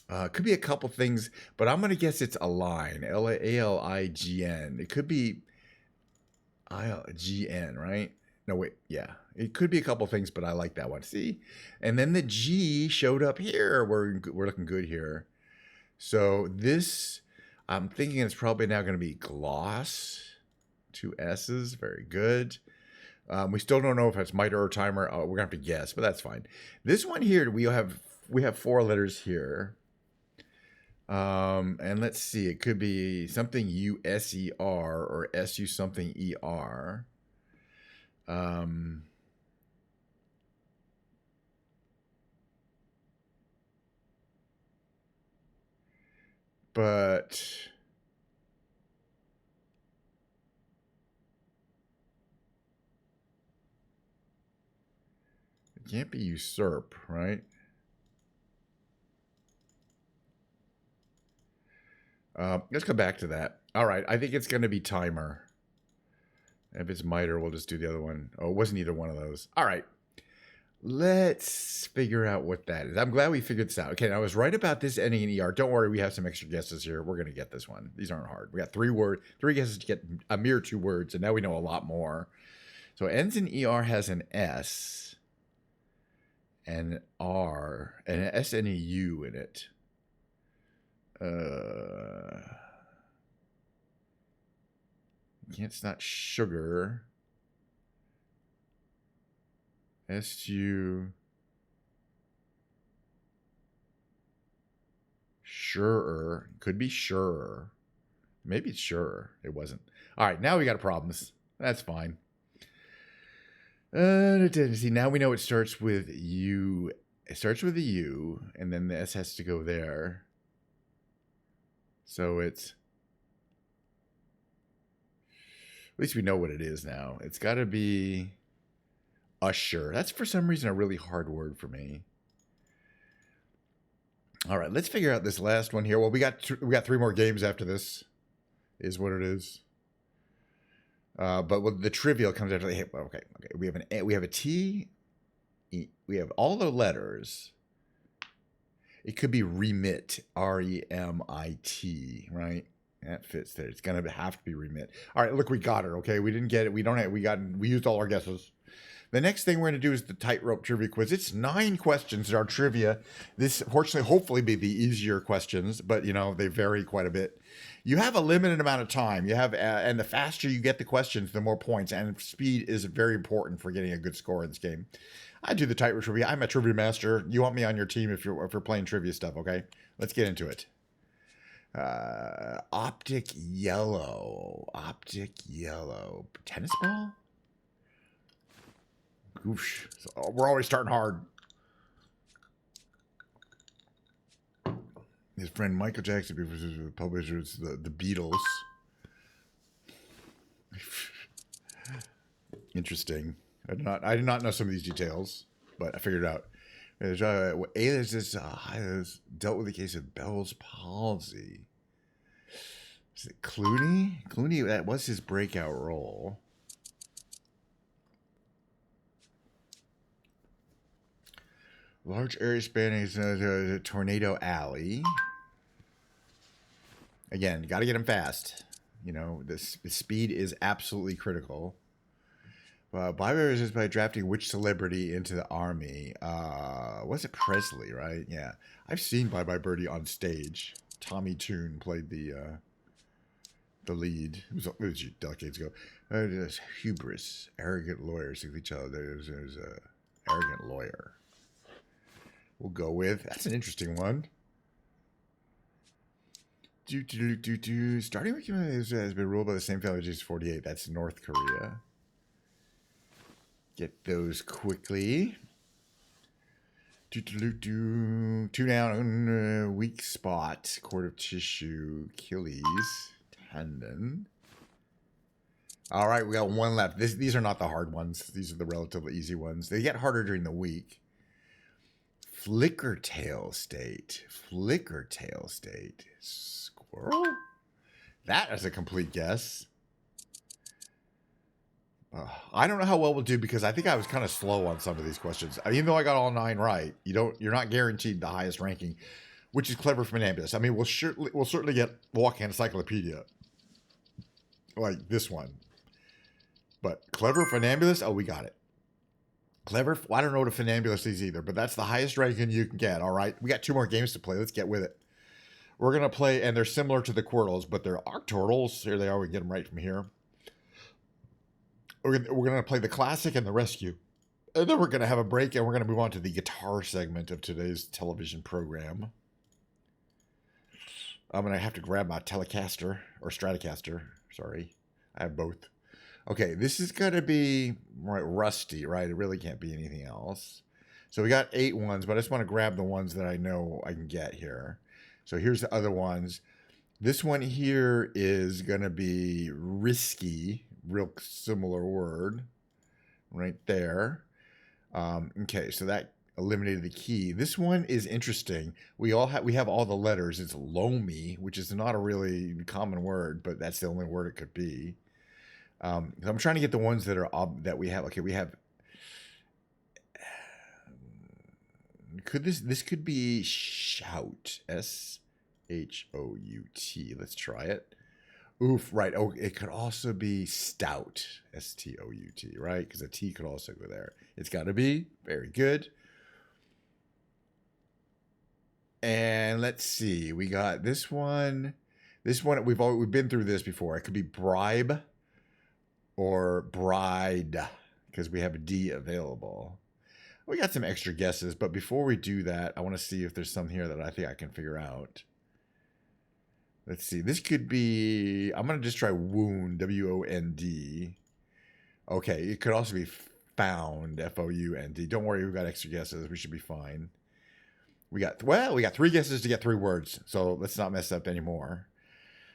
a couple things, but I'm going to guess it's align. A-L-I-G-N. It could be I-G-N, right? No, wait. Yeah. It could be a couple things, but I like that one. See? And then the G showed up here. We're looking good here. So this, I'm thinking it's probably now going to be gloss. 2 S's. Very good. We still don't know if it's miter or timer. We're going to have to guess, but that's fine. This one here, we have 4 letters here. And let's see. It could be something U-S-E-R or S-U something E-R. But it can't be usurp, right? Let's come back to that. All right, I think it's going to be timer. If it's miter, we'll just do the other one. Oh, it wasn't either one of those. All right. Let's figure out what that is. I'm glad we figured this out. Okay, I was right about this ending in ER. Don't worry, we have some extra guesses here. We're going to get this one. These aren't hard. We got 3 guesses to get a mere 2 words, and now we know a lot more. So it ends in ER, has an S, an R, and an S and a U in it. It's not sugar. S-U. Sure. Could be sure. Maybe it's sure. It wasn't. All right, now we got problems. That's fine. See, now we know it starts with U. It starts with a U, and then the S has to go there. So it's... At least we know what it is now. It's got to be... Usher. That's for some reason a really hard word for me. All right, let's figure out this last one here. Well, we got 3 more games after this, is what it is. But with the trivial comes after. Okay. We have a T. We have all the letters. It could be remit. R-E-M-I-T. Right. That fits there. It's gonna have to be remit. All right. Look, we got it. Okay, we didn't get it. We used all our guesses. The next thing we're going to do is the tightrope trivia quiz. It's 9 questions in our trivia. This, hopefully be the easier questions, but, they vary quite a bit. You have a limited amount of time. And the faster you get the questions, the more points. And speed is very important for getting a good score in this game. I do the tightrope trivia. I'm a trivia master. You want me on your team if you're playing trivia stuff, okay? Let's get into it. Optic yellow. Tennis ball? Oof. So we're always starting hard. His friend Michael Jackson publishes the Beatles. Interesting. I did not know some of these details, but I figured it out. Alias has dealt with a case of Bell's palsy. Is it Clooney? Clooney, that was his breakout role. Large area spanning Tornado Alley. Again, got to get them fast. The speed is absolutely critical. Bobby resist by drafting which celebrity into the army? Was it Presley, right? Yeah. I've seen Bye Bye Birdie on stage. Tommy Tune played the lead. It was decades ago. Hubris. Arrogant lawyer. There's a arrogant lawyer. We'll go with, that's an interesting one. Starting with has been ruled by the same family as 48. That's North Korea. Get those quickly. Two down. Weak spot. Cord of tissue. Achilles. Tendon. All right, we got one left. These are not the hard ones. These are the relatively easy ones. They get harder during the week. Flicker tail state. Flicker tail state. Squirrel? That is a complete guess. I don't know how well we'll do because I think I was kind of slow on some of these questions. Even though I got all 9 right, you're not guaranteed the highest ranking, which is clever from Funambulist. I mean, we'll certainly get Walking Encyclopedia like this one. But Clever Funambulist, oh, we got it. Clever, well, I don't know what a Funambulist is either, but that's the highest ranking you can get, all right? We got 2 more games to play. Let's get with it. We're going to play, and they're similar to the Quirtles, but they're Octortles. Here they are. We can get them right from here. We're going to play the Classic and the Rescue. And then we're going to have a break, and we're going to move on to the guitar segment of today's television program. I'm going to have to grab my Telecaster, or Stratocaster. Sorry. I have both. Okay, this is going to be rusty, right? It really can't be anything else. So we got 8 ones, but I just want to grab the ones that I know I can get here. So here's the other ones. This one here is going to be risky, real similar word right there. Okay, so that eliminated the key. This one is interesting. We have all the letters. It's loamy, which is not a really common word, but that's the only word it could be. I'm trying to get the ones that are that we have. Okay, we have. This could be shout, SHOUT. Let's try it. Oof, right. Oh, it could also be stout, STOUT, right? Because a T could also go there. It's got to be very good. And let's see. We got this one. This one we've been through this before. It could be bribe. Or bride, because we have a D available. We got some extra guesses, but before we do that, I want to see if there's some here that I think I can figure out. Let's see. This could be, I'm going to just try wound, WOND. Okay, it could also be found, FOUND. Don't worry, we've got extra guesses. We should be fine. We got 3 guesses to get 3 words, so let's not mess up anymore.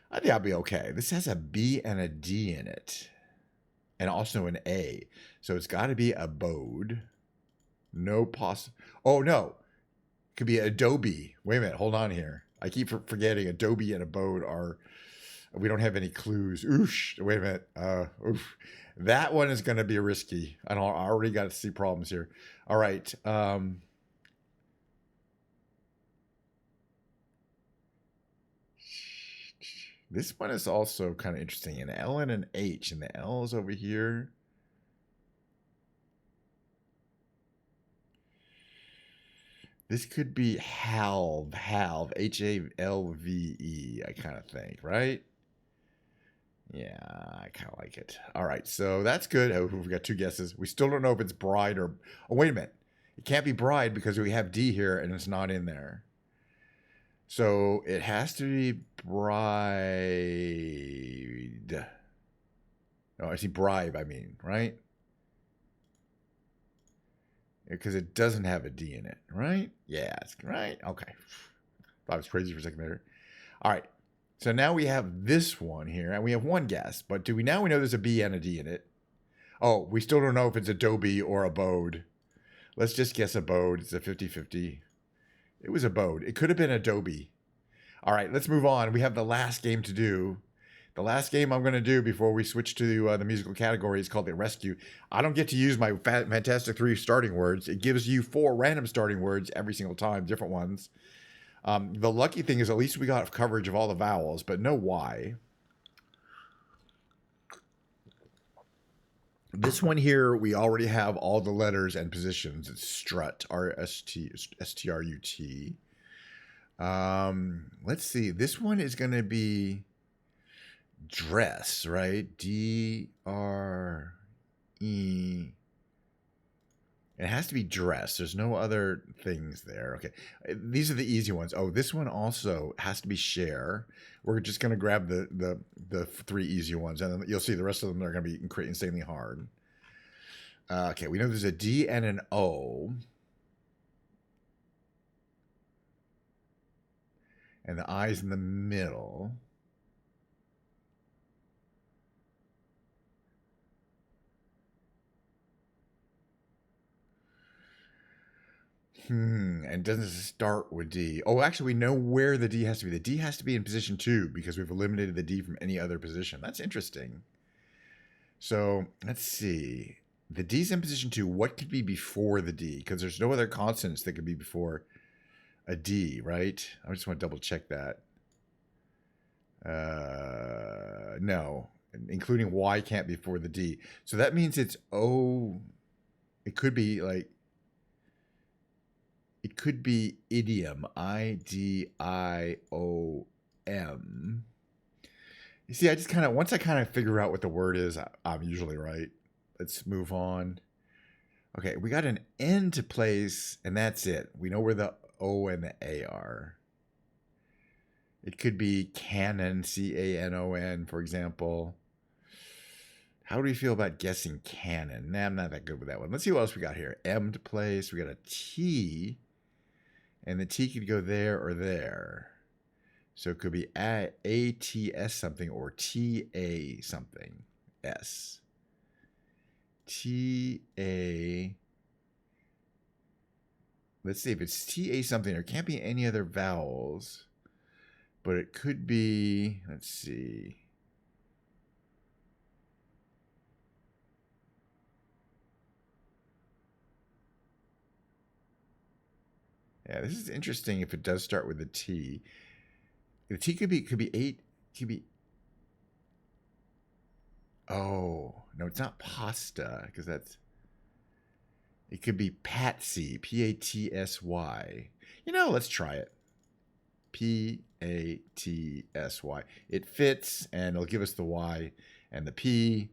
I think I'll be okay. This has a B and a D in it. And also an A. So it's got to be abode. Oh, no. It could be Adobe. Wait a minute. Hold on here. I keep forgetting Adobe and abode are... We don't have any clues. Oosh. Wait a minute. Oof. That one is going to be risky. I already got to see problems here. All right. This one is also kind of interesting. An L and an H, and the L is over here. This could be halve, HALVE, I kind of think, right? Yeah, I kind of like it. All right, so that's good. Oh, we've got 2 guesses. We still don't know if it's bride or... Oh, wait a minute. It can't be bride because we have D here, and it's not in there. So it has to be bride. No, I see bribe, I mean, right? Because it doesn't have a D in it, right? Yeah, it's right. Okay. Thought I was crazy for a second there. All right. So now we have this one here, and we have 1 guess. But we know there's a B and a D in it. Oh, we still don't know if it's Adobe or abode. Let's just guess abode. It's a 50-50. It was abode. It could have been Adobe. All right, let's move on. We have the last game to do. The last game I'm going to do before we switch to the musical category is called the Rescue. I don't get to use my Fantastic 3 starting words. It gives you 4 random starting words every single time, different ones. The lucky thing is at least we got coverage of all the vowels, but no Y. This one here, we already have all the letters and positions. It's strut, STRUT. Let's see. This one is going to be dress, right? DRE. It has to be dress. There's no other things there. Okay. These are the easy ones. Oh, this one also has to be share. We're just going to grab the 3 easy ones, and then you'll see the rest of them are going to be insanely hard. Okay, we know there's a D and an O. And the I's in the middle. And doesn't start with D. Oh, actually, we know where the D has to be. The D has to be in position 2 because we've eliminated the D from any other position. That's interesting. So let's see. The D's in position 2. What could be before the D? Because there's no other consonants that could be before a D, right? I just want to double check that. No. Including Y can't be before the D. So that means it's O. It could be like... It could be idiom, I-D-I-O-M. You see, I just kind of, once I kind of figure out what the word is, I'm usually right. Let's move on. Okay, we got an N to place, and that's it. We know where the O and the A are. It could be canon, C-A-N-O-N, for example. How do we feel about guessing canon? Nah, I'm not that good with that one. Let's see what else we got here. M to place. We got a T. And the T could go there or there. So it could be A-T-S something or T-A something. S. T-A. Let's see if it's T-A something. There can't be any other vowels. But it could be, let's see. Yeah, this is interesting if it does start with a T. The T could be 8, could be... Oh, no, it's not pasta, because that's... It could be Patsy, P-A-T-S-Y. You know, let's try it. P-A-T-S-Y. It fits, and it'll give us the Y and the P.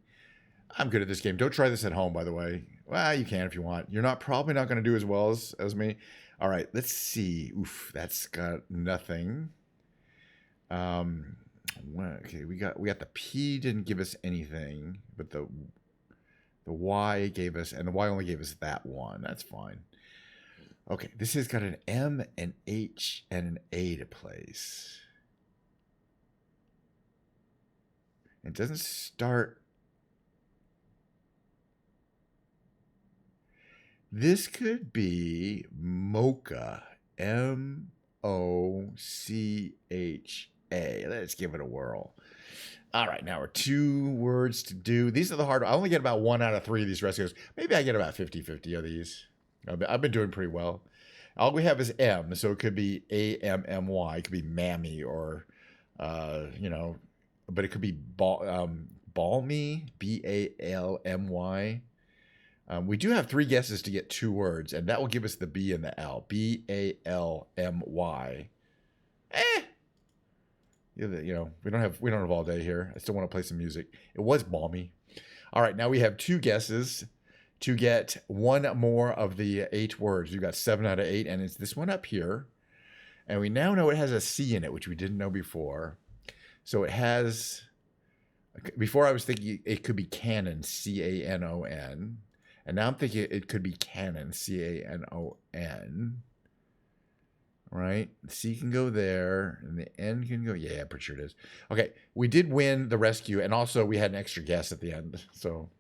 I'm good at this game. Don't try this at home, by the way. Well, you can if you want. You're probably not going to do as well as me. All right, let's see. Oof, that's got nothing. Okay, we got the P didn't give us anything, but the Y gave us, and the Y only gave us that one. That's fine. Okay, this has got an M, an H, and an A to place. It doesn't start. This could be mocha, M-O-C-H-A. Let's give it a whirl. All right, now we're 2 words to do. These are the hard. I only get about 1 out of 3 of these rescues. Maybe I get about 50-50 of these. I've been doing pretty well. All we have is M, so it could be A-M-M-Y. It could be mammy or, you know, but it could be balmy, B-A-L-M-Y. We do have 3 guesses to get 2 words, and that will give us the B and the L. B-A-L-M-Y. You know, we don't have all day here. I still want to play some music. It was balmy. All right, now we have 2 guesses to get 1 more of the 8 words. We've got 7 out of 8, and it's this one up here. And we now know it has a C in it, which we didn't know before. So it has... Before I was thinking it could be canon, C-A-N-O-N. And now I'm thinking it could be canon, C-A-N-O-N. Right? The C can go there, and the N can go... Yeah, I'm pretty sure it is. Okay, we did win the rescue, and also we had an extra guess at the end. So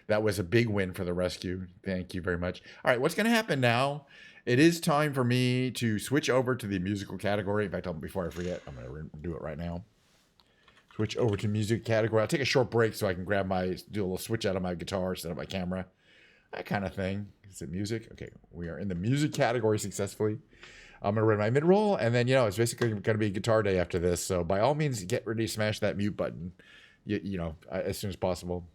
that was a big win for the rescue. Thank you very much. All right, what's going to happen now? It is time for me to switch over to the musical category. In fact, before I forget, I'm going to do it right now. Switch over to music category. I'll take a short break so I can do a little switch out of my guitar, set up my camera. That kind of thing. Is it music? Okay, we are in the music category successfully. I'm going to run my mid-roll, and then, you know, it's basically going to be guitar day after this. So by all means, get ready to smash that mute button, you know, as soon as possible.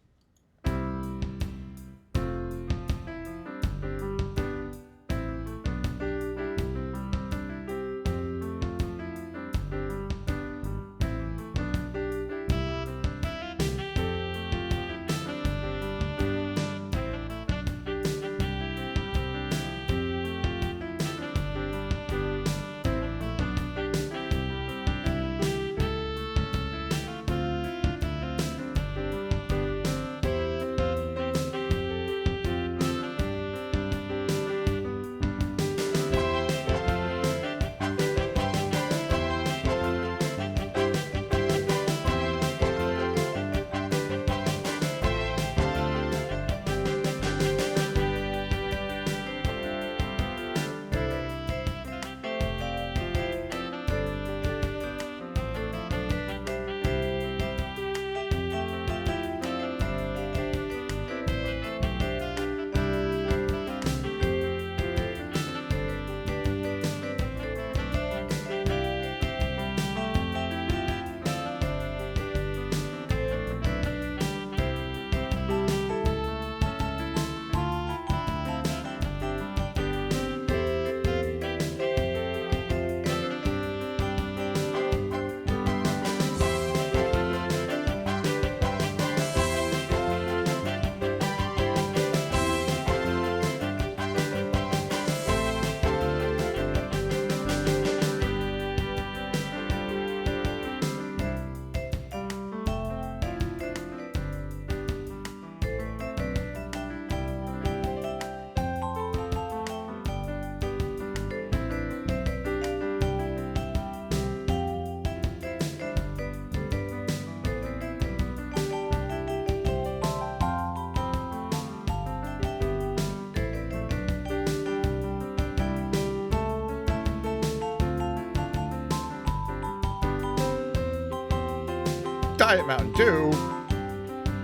Diet Mountain Dew.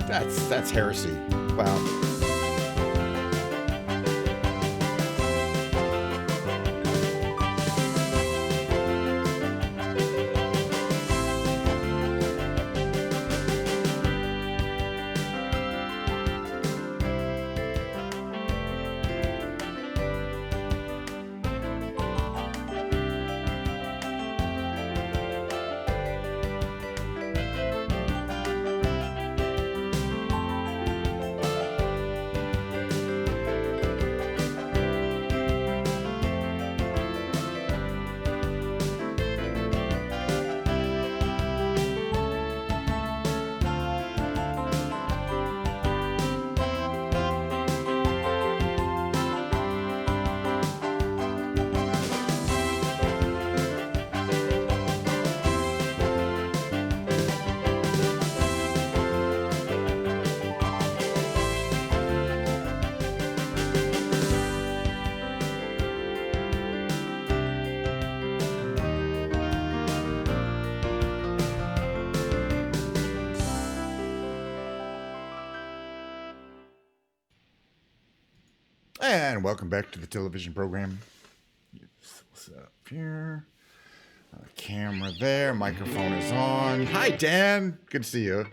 That's heresy. Wow. And welcome back to the television program. What's up here? Camera there. Microphone is on. Hi, Dan. Good to see you.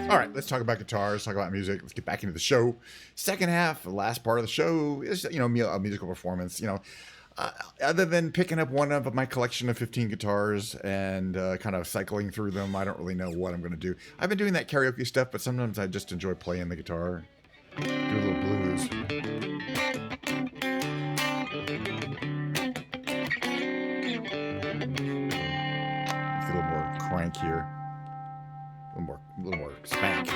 All right, let's talk about guitars, talk about music. Let's get back into the show. Second half, the last part of the show is, a musical performance. Other than picking up one of my collection of 15 guitars and kind of cycling through them, I don't really know what I'm going to do. I've been doing that karaoke stuff, but sometimes I just enjoy playing the guitar. Do a little blues. Let's get a little more crank here. A little more spank.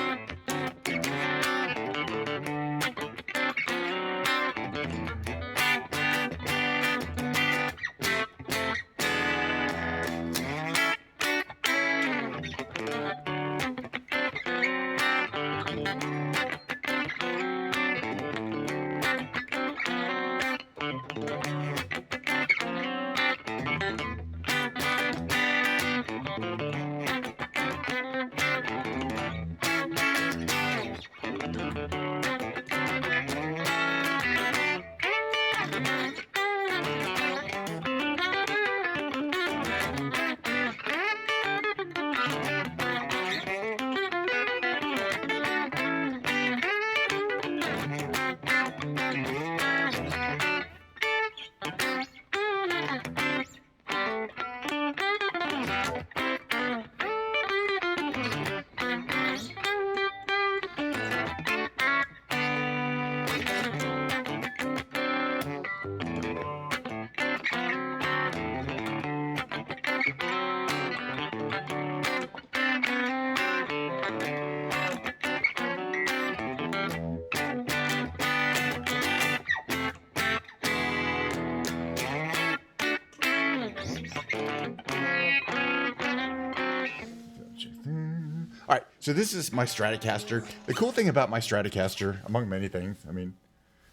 All right, so this is my Stratocaster. The cool thing about my Stratocaster, among many things,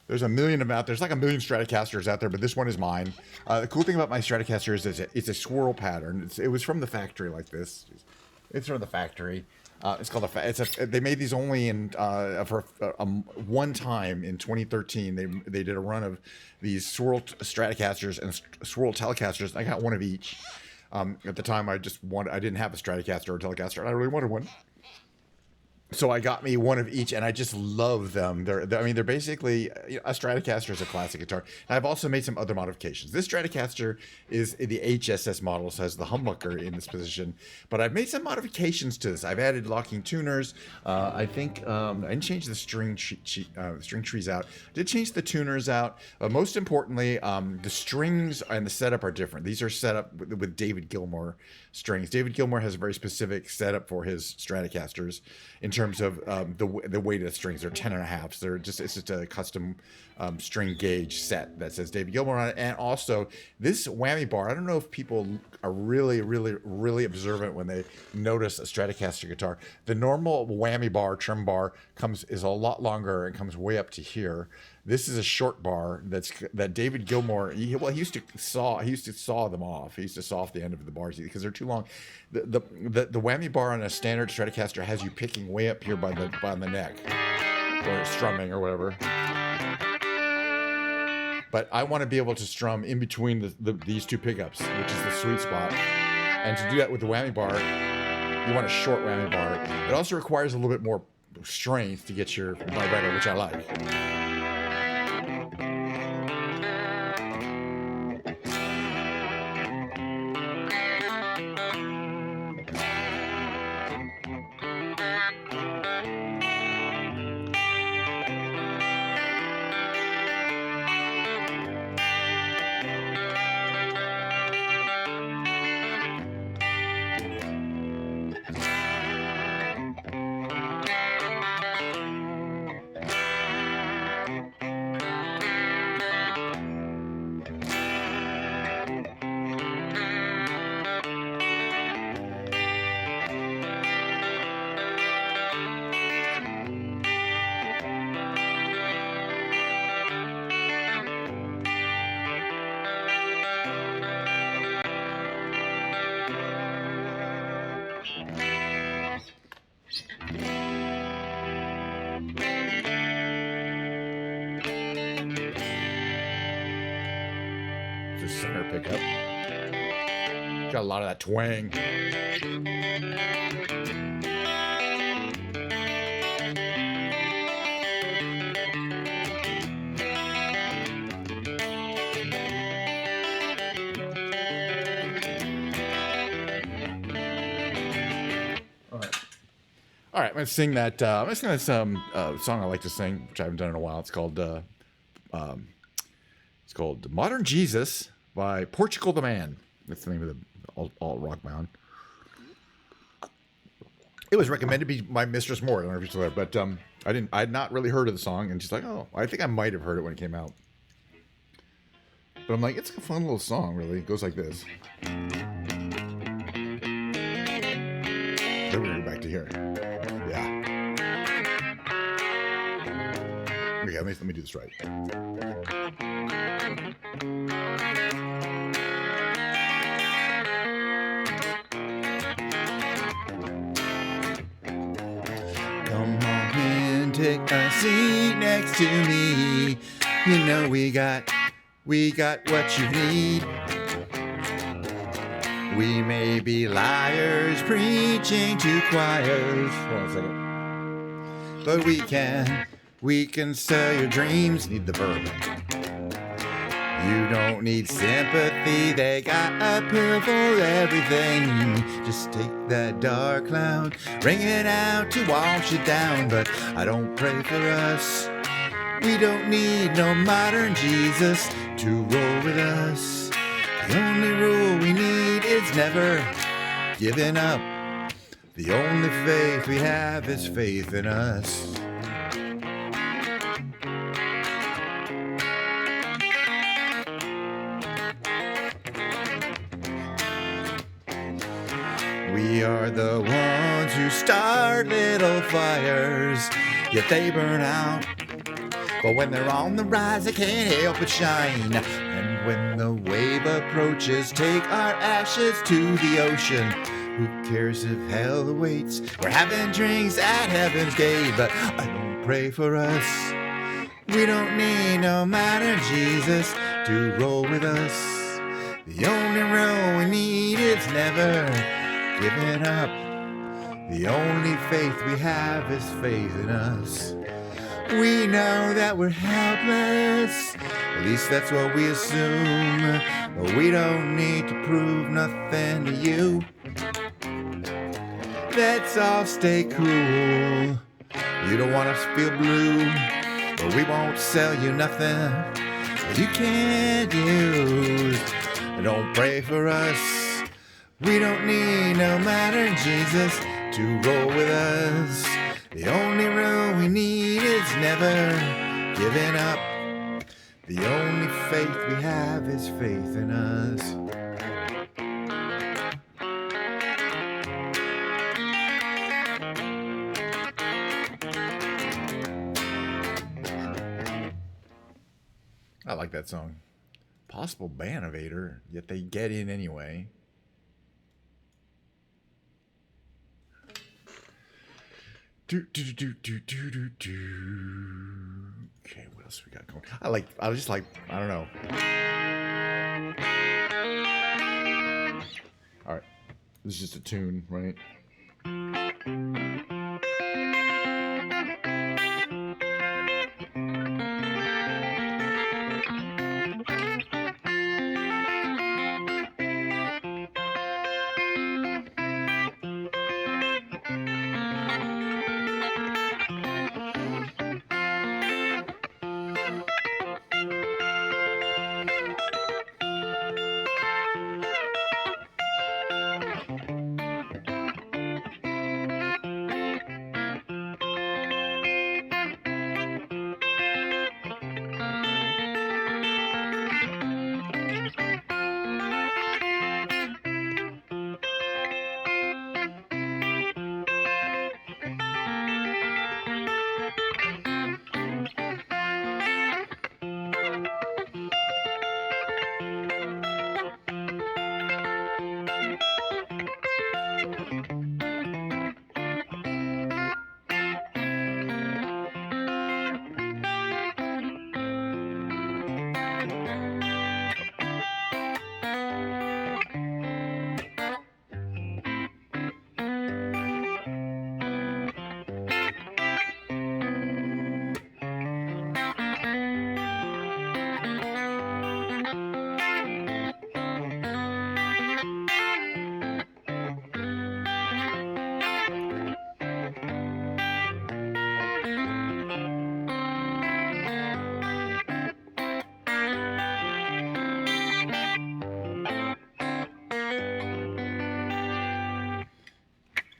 there's a million about. There's like a million Stratocasters out there, but this one is mine. The cool thing about my Stratocaster is it's a swirl pattern. It was from the factory like this. It's from the factory. It's called they made these only in for one time in 2013. They did a run of these swirl Stratocasters and swirl Telecasters. I got one of each. At the time, I didn't have a Stratocaster or a Telecaster, and I really wanted one. So I got me one of each, and I just love them. They're basically a Stratocaster is a classic guitar. And I've also made some other modifications. This Stratocaster is the HSS model, so has the humbucker in this position. But I've made some modifications to this. I've added locking tuners. I think I didn't change the string trees out. I did change the tuners out. Most importantly, the strings and the setup are different. These are set up with David Gilmour strings. David Gilmour has a very specific setup for his Stratocasters in terms of the weight of the strings. They're 10.5s. It's just a custom string gauge set that says David Gilmour on it. And also this whammy bar. I don't know if people are really observant when they notice a Stratocaster guitar. The normal whammy bar, trim bar, is a lot longer and comes way up to here. This is a short bar that David Gilmour. He used to saw them off. He used to saw off the end of the bars because they're too long. The whammy bar on a standard Stratocaster has you picking way up here by the neck, or strumming or whatever. But I want to be able to strum in between these two pickups, which is the sweet spot. And to do that with the whammy bar, you want a short whammy bar. It also requires a little bit more strength to get your vibrato, which I like. Center pickup. Got a lot of that twang. All right, I'm gonna sing that. I'm gonna sing that song I like to sing, which I haven't done in a while. It's called "Modern Jesus" by Portugal the Man. That's the name of the alt rock band. It was recommended by Mistress Moore. I don't know if you saw that, but I had not really heard of the song, and she's like, "Oh, I think I might have heard it when it came out." But I'm like, it's a fun little song. Really, it goes like this. Then we're gonna go back to here. Yeah. Okay, let me do this right. Come on in, take a seat next to me. You know we got what you need. We may be liars preaching to choirs. Hold on a second. But we can sell your dreams. Need the bourbon. You don't need sympathy. They got a pill for everything. Just take that dark cloud, bring it out to wash it down. But I don't pray for us. We don't need no modern Jesus to roll with us. The only rule we need is never giving up. The only faith we have is faith in us. We are the ones who start little fires, yet they burn out. But when they're on the rise, they can't help but shine. And when the wave approaches, take our ashes to the ocean. Who cares if hell awaits? We're having drinks at heaven's gate, but I don't pray for us. We don't need no modern Jesus to roll with us. The only rule we need is never giving up. The only faith we have is faith in us. We know that we're helpless, at least that's what we assume. But we don't need to prove nothing to you. Let's all stay cool. You don't want us to feel blue, but we won't sell you nothing that you can't use. Don't pray for us. We don't need no matter Jesus to roll with us. The only rule we need is never giving up. The only faith we have is faith in us. I like that song. Possible Banovator, yet they get in anyway. Okay, what else we got going? I don't know. All right, this is just a tune, right?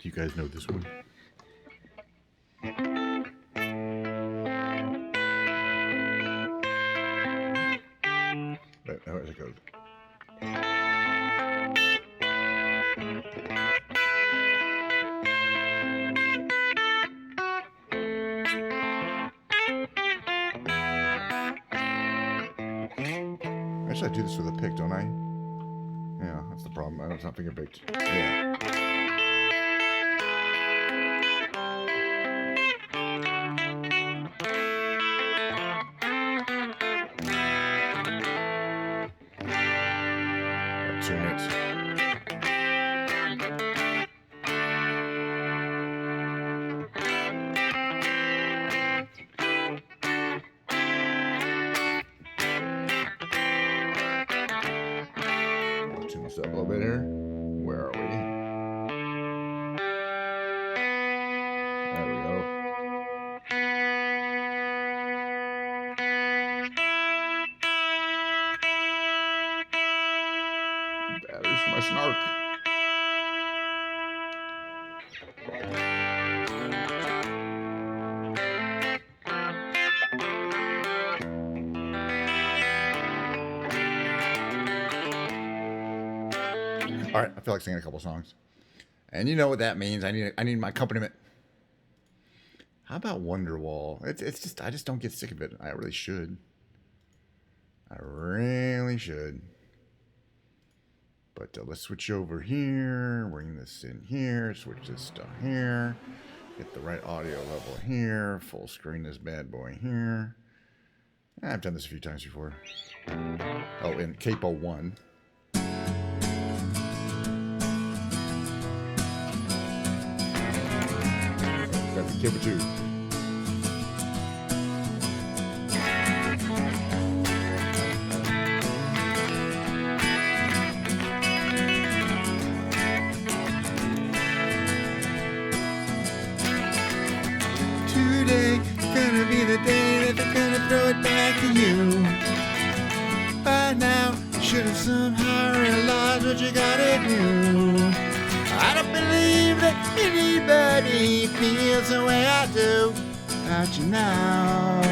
Do you guys know this one? Right, how does it go? Actually, I do this with a pick, don't I? Yeah, that's the problem. It's not finger picked. Yeah. Tune it. Tune this up a little bit here. Where are we? There we go. Batteries for my snark. All right, I feel like singing a couple songs, and you know what that means. I need my accompaniment. How about Wonderwall? It's just I just don't get sick of it. I really should. I really should. But let's switch over here. Bring this in here. Switch this to here. Get the right audio level here. Full screen this bad boy here. I've done this a few times before. Oh, in Capo 1. Cable 2. Today gonna be the day that they're gonna throw it back to you. By now, you should have somehow realized what you gotta do. I don't believe that anybody feels the way I do about you now.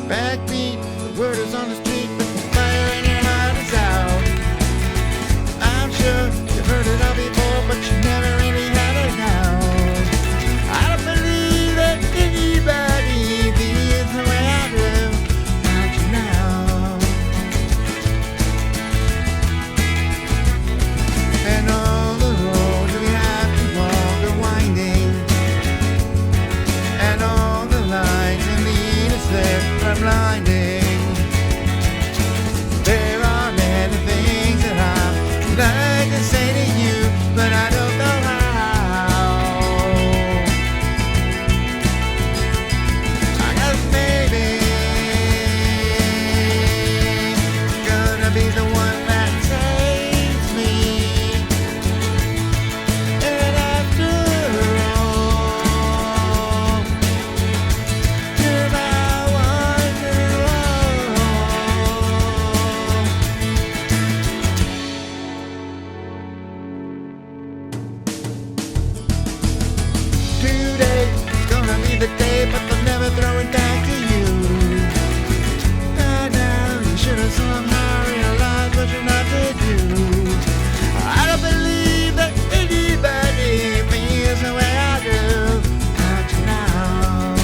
Backbeat, the word is on the street, but the fire in your heart is out. I'm sure you've heard it all before, but you never really had it now. I don't believe that anybody feels the way I do about you now. And all the roads we have to walk are winding, and all the lights that lead us there are blinding. There are many things that I'd like to say to you, but I don't know how. 'Cause maybe gonna be the one that saves me. And after all, you're my today is gonna be the day, but they'll never throw it back to you. By now, you should have somehow realized what you're not to do. I don't believe that anybody feels the way I do about you now.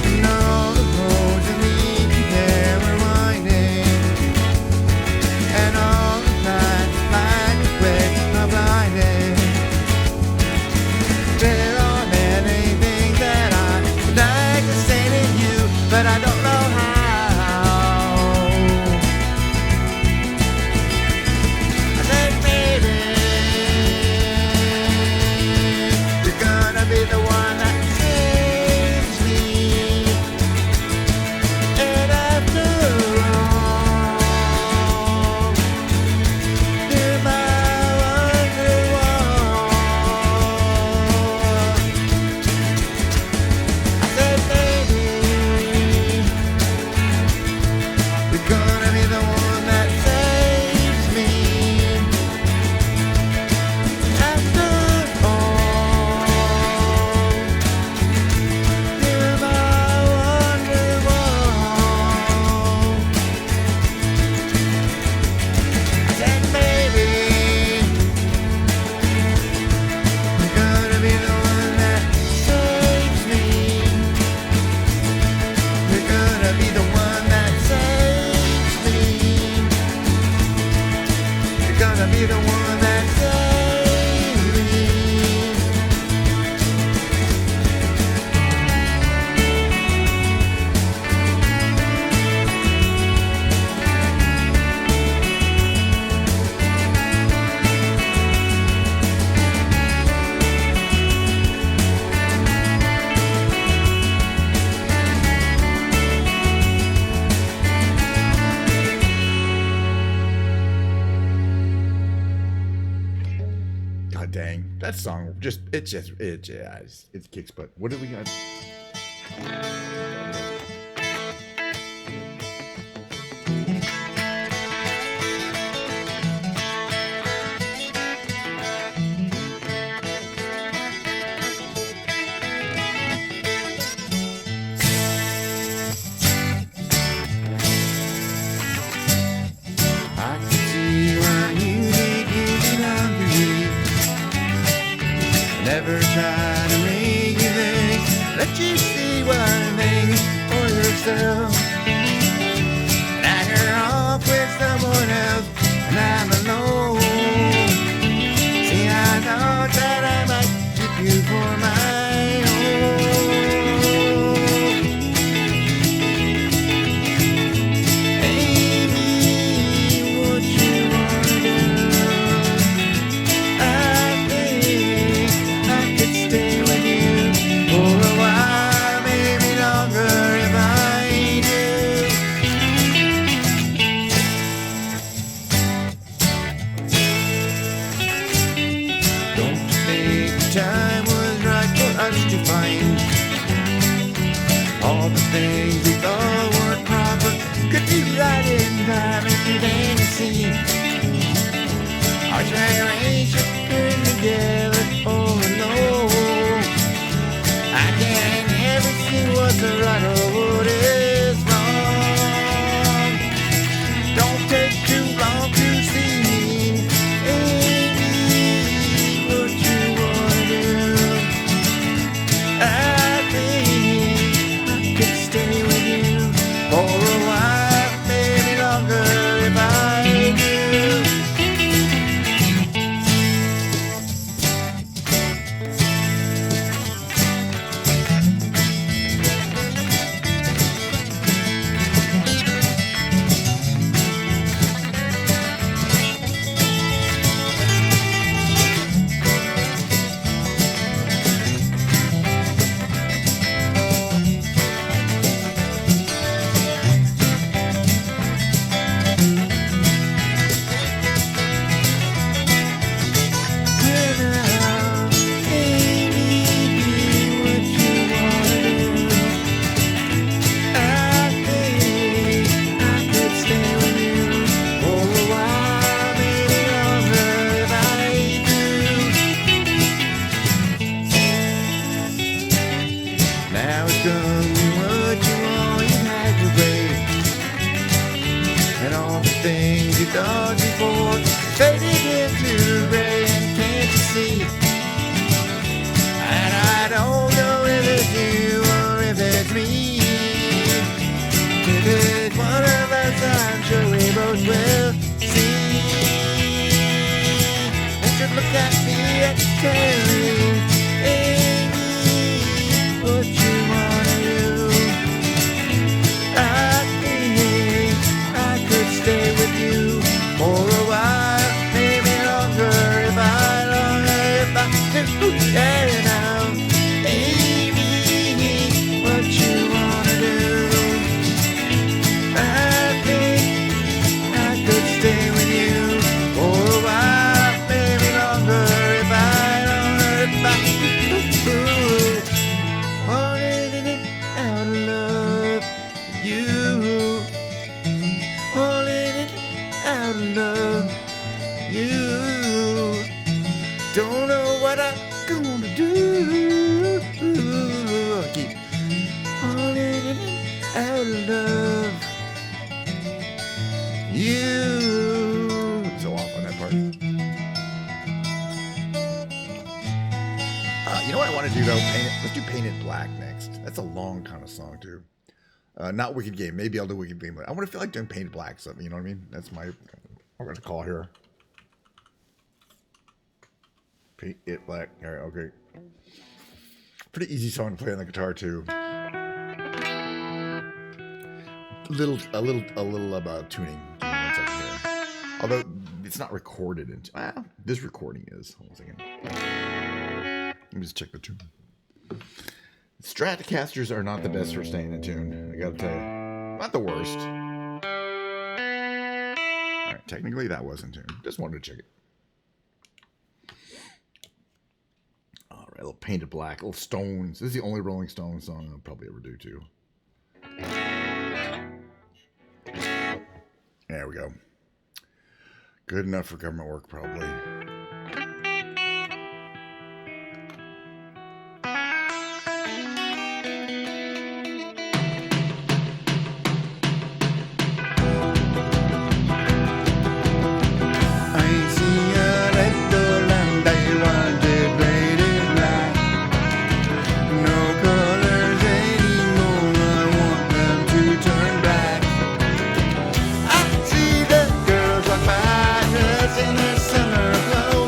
And all the roads that lead you there are winding, and all the lights light the way are blinding. There are many things that I'd like to say to you, but I don't know how. I said maybe you're gonna be the one that saves me. And after all, you're my wonderwall. I said maybe you're gonna be the one that saves me. After all, you're my wonderwall. I said maybe you're gonna be the one that saves me. You're gonna be the one that saves me. You're gonna be the one that saves me. God dang, that song it kicks butt. What do we got? I can see why you think you belong to me. Never try to make you think, let you see one thing for yourself. Now you're off with someone else, and I'm alone. See, I thought that I might keep you for my own. Amy, would riding time into Tennessee. Our generation been together all alone. I can't ever see what's right or what is wrong. Don't take too long to see. Ain't what you wanna do. I think I could stay with you for a while, maybe longer if I do. Now it's gonna be what you want, you had your way. And all the things you thought before faded into gray, and can't you see? And I don't know if it's you or if it's me. If it's one of us, I'm sure we both will see. Won't you look at me and tell me, what you wanna do? I think I could stay with you for a while, maybe longer if I do. Yeah, now, baby, what you wanna do? I think I could stay with you for a while, maybe longer if I do. Falling out of love, you. Falling out of love, you. Don't know what I'm gonna do. I keep falling out of love, you. So off on that part. You know what I want to do though? Let's do Paint It Black next. That's a long kind of song too. Not Wicked Game. Maybe I'll do Wicked Game, but I want to feel like doing Paint It Black something. You know what I mean? That's my. I'm going to call here. Paint It Black. All right. Okay. Pretty easy song to play on the guitar too. A little tuning. One second here. Although it's not recorded in. This recording is. Hold on a second. Let me just check the tune. Stratocasters are not the best for staying in tune. I gotta tell you. Not the worst. Alright, technically that was in tune. Just wanted to check it. Alright, a little Painted Black, a little Stones. This is the only Rolling Stones song I'll probably ever do too. There we go. Good enough for government work, probably. In their summer clothes.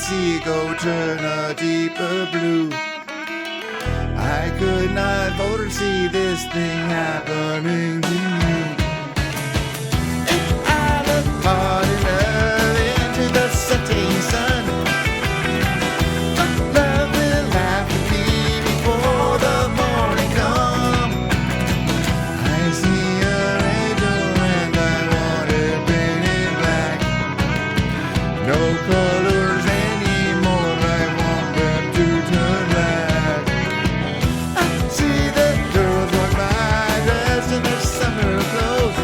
sea go turn a deeper blue. I could not vote or see this thing happening to you. If I look hard enough into the setting sun, love will laugh at me before the morning comes. I see your angel and I want it painted black. No colors anymore, I want them to turn black. I see the girls walk by dressed in their summer clothes.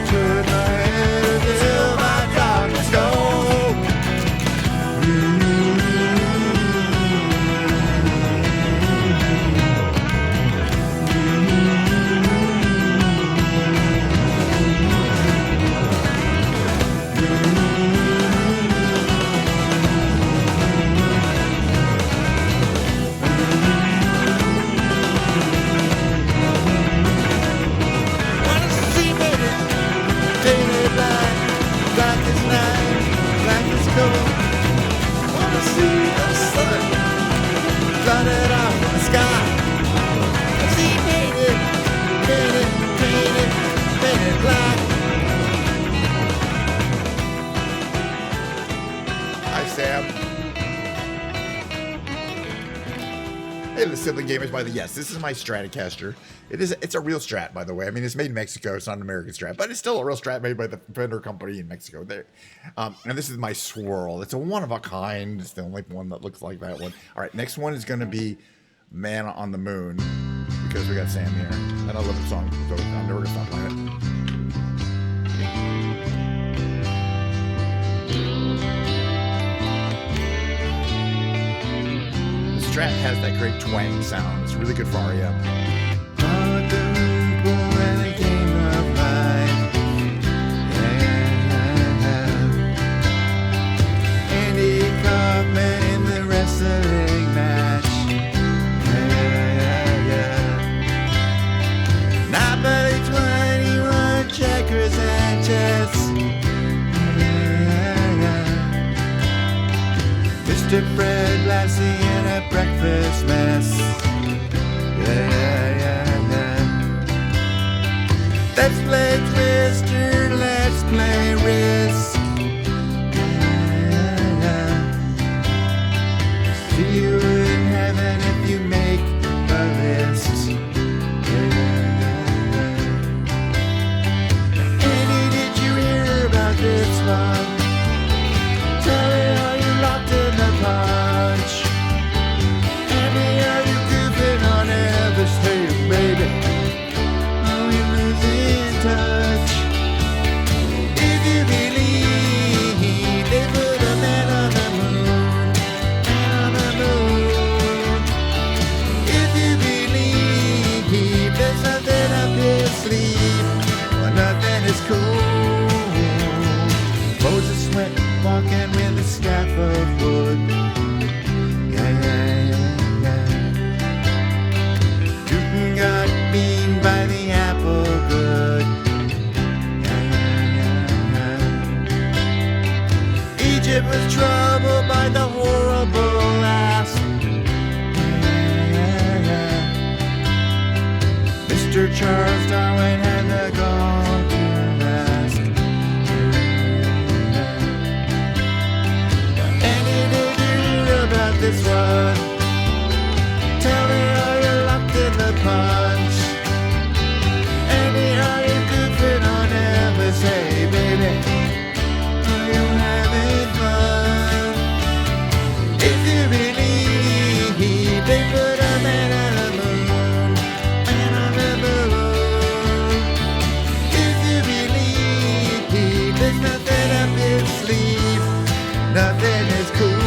Turn my head until my darkness goes. Wanna see me painted black, black as night, black as gold. Wanna see the sun flooded off in the sky. See painted, painted, painted, painted black. Hi, Sam. Hey, the Sibling Gamers by the Yes. This is my Stratocaster. It's a real Strat, by the way. I mean, it's made in Mexico. It's not an American Strat, but it's still a real Strat made by the Fender company in Mexico. There, and this is my Swirl. It's a one of a kind. It's the only one that looks like that one. All right, next one is going to be Man on the Moon because we got Sam here, and I love the song, so I'm never gonna stop playing it. Strat has that great twang sound. It's really good for REM. Andy Kaufman in the wrestling match. Nobody 21 checkers and chess. Mr. Fred Lassie in a breakfast mess. Let's play Twister, let's play Risk. See you in heaven if you make a list. Andy, did you hear about this one? Tell me, are you locked in the punch? Andy, are you goofing on Elvis? Hey, baby, are we losing touch? If you believe they put a man on the moon, man on the moon. If you believe there's something up his sleeve, well, nothing is cool. Moses went walking with a staff of wood. Newton got beaten by the apple good. Egypt was troubled by the horrible asp. Mr. Charles Darwin had the gall to ask. About this one, tell me, are you locked in the punch? Andy, are you goofing on Elvis? Hey, baby, are you having fun? If you believe they put a man on the moon, man on the moon. If you believe there's nothing up his sleeve, nothing is cool.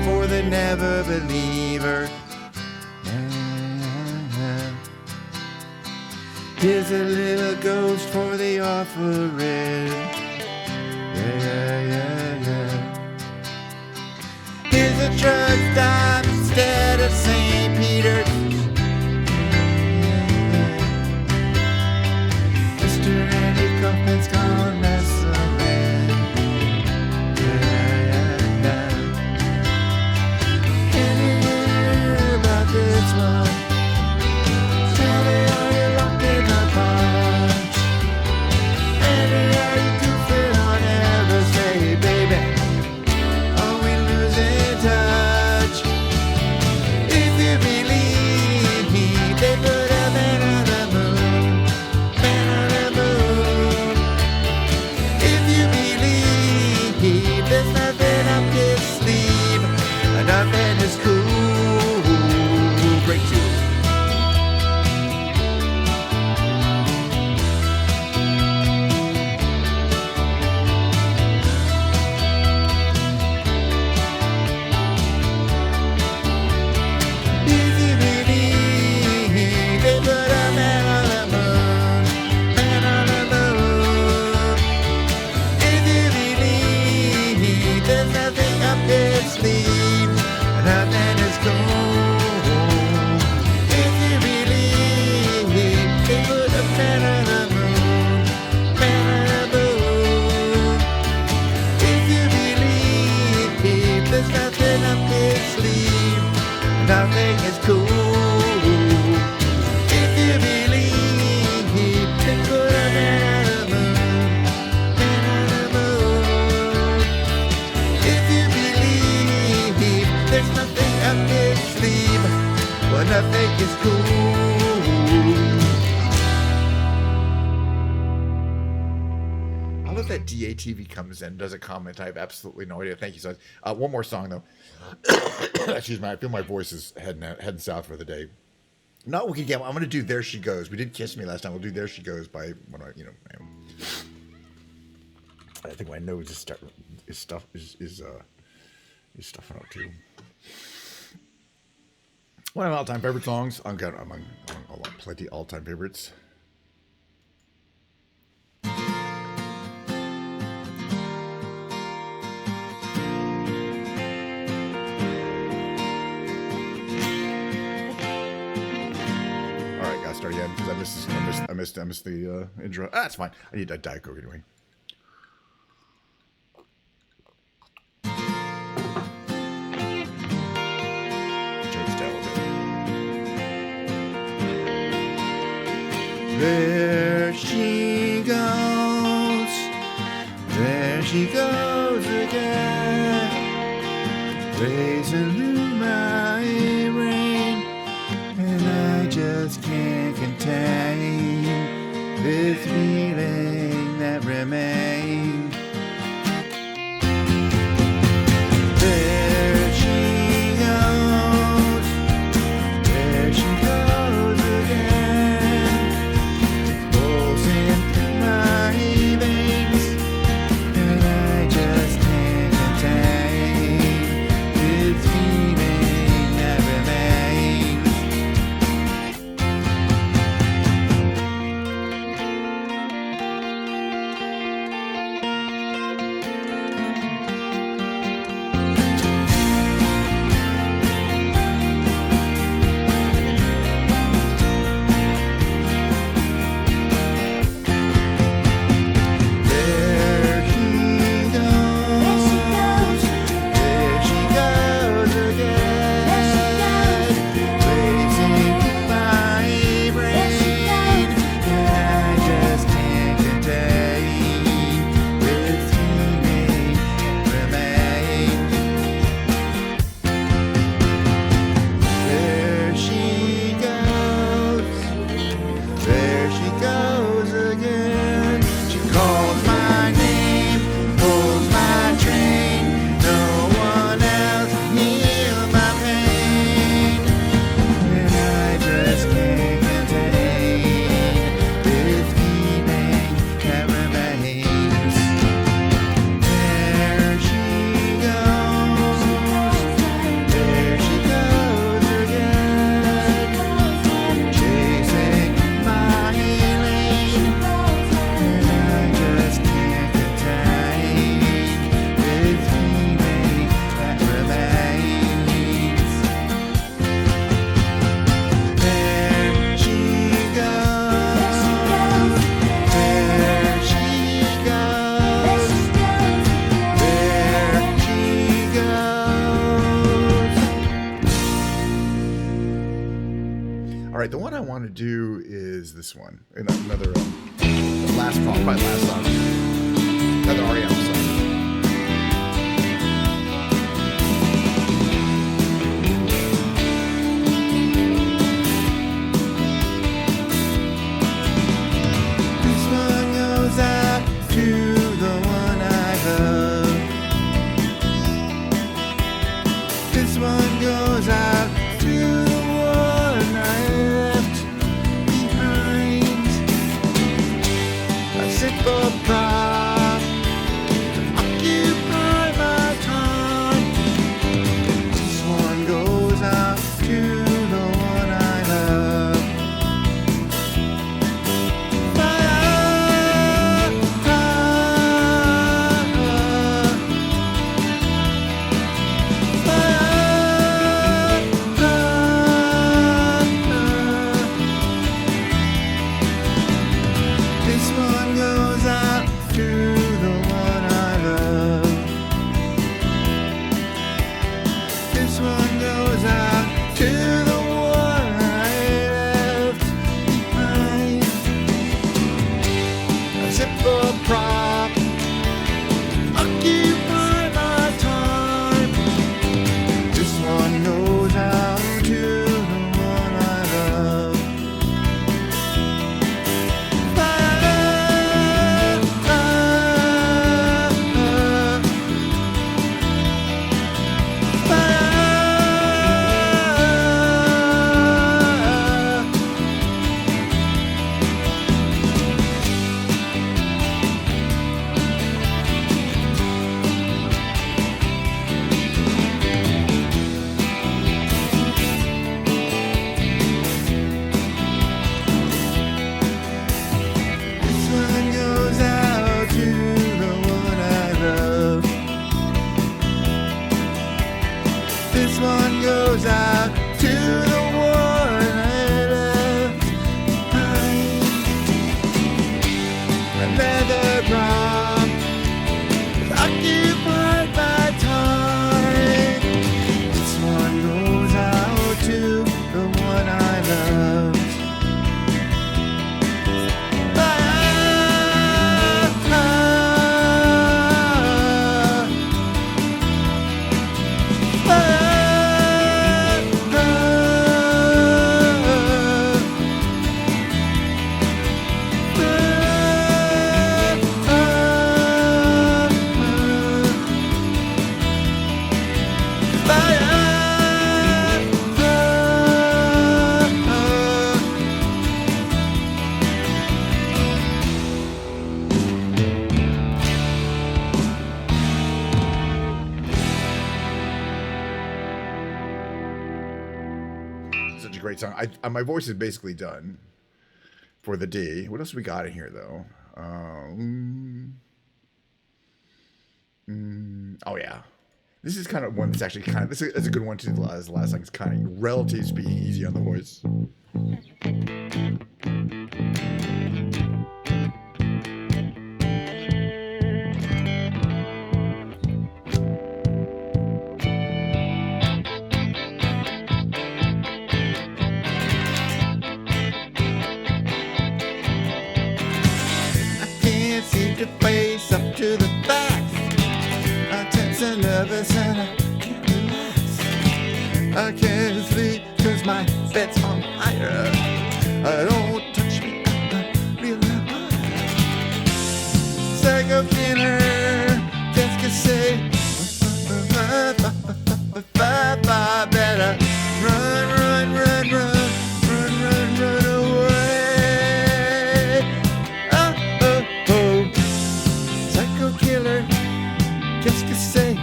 For the never believer. Here's a little ghost for the offering. truck stop instead of St. Peter's. Mr. Andy Kaufman's gone wrestling. Can you hear about this one? Tell me, are you rocking the punch? Andy, are you goofing on ever say, baby? Are we losing touch? If you believe me, they put a man on the moon. Man on the moon. If you believe there's nothing up his sleeve, nothing is cool. Break two. If you believe they put a man on the moon, man on the moon. If you believe there's nothing up his sleeve, nothing is cool. If you believe they put a man on the moon, man on the moon. If you believe there's nothing up his sleeve, nothing is cool. If you believe they put a man on the moon, man on the moon. If you believe there's nothing up his sleeve, well, nothing is cool. I love that DATV comes in, does a comment. I have absolutely no idea. Thank you so much. One more song, though. Excuse me. I feel my voice is heading south for the day. Not Wookie Gamble. I'm going to do There She Goes. We did Kiss Me last time. We'll do There She Goes by, I think my nose is stuffing out too. One of my all-time favorite songs. I'm on plenty all-time favorites. All right, gotta start again because I missed the intro. That's fine. I need a Diet Coke anyway. There she goes again, racing through my brain, and I just can't contain this feeling that remains. There she goes again, pulsing through my veins, and I just can't contain this feeling that remains. this one. Another last song, probably last song. Another REM song. This one goes out to the one I love. This one goes out to the one I left behind. A simple prop to occupy my time. This one goes out to the one I love. This one goes out to the one I love. This one goes out to the one I left behind. A simple prop occupy my time. This one goes out to the one I love. This one goes out to the one I love. This one goes out to the one I left behind. Another prop occupied my time. This one goes out to the one I love. Such a great song. My voice is basically done for the D. What else we got in here, though? Oh, yeah. This is kind of one that's actually kind of... This is a good one, too. As the last song is kind of, relatively speaking, easy on the voice. I can't seem to face up to the facts. I'm tense and nervous and I can't relax. I can't sleep 'cause my bed's on fire. Don't touch me, I'm real high. Psycho killer, qu'est-ce que c'est? Better run, run, run, run, run, run, run away. Oh, oh, oh. Psycho killer, qu'est-ce que c'est?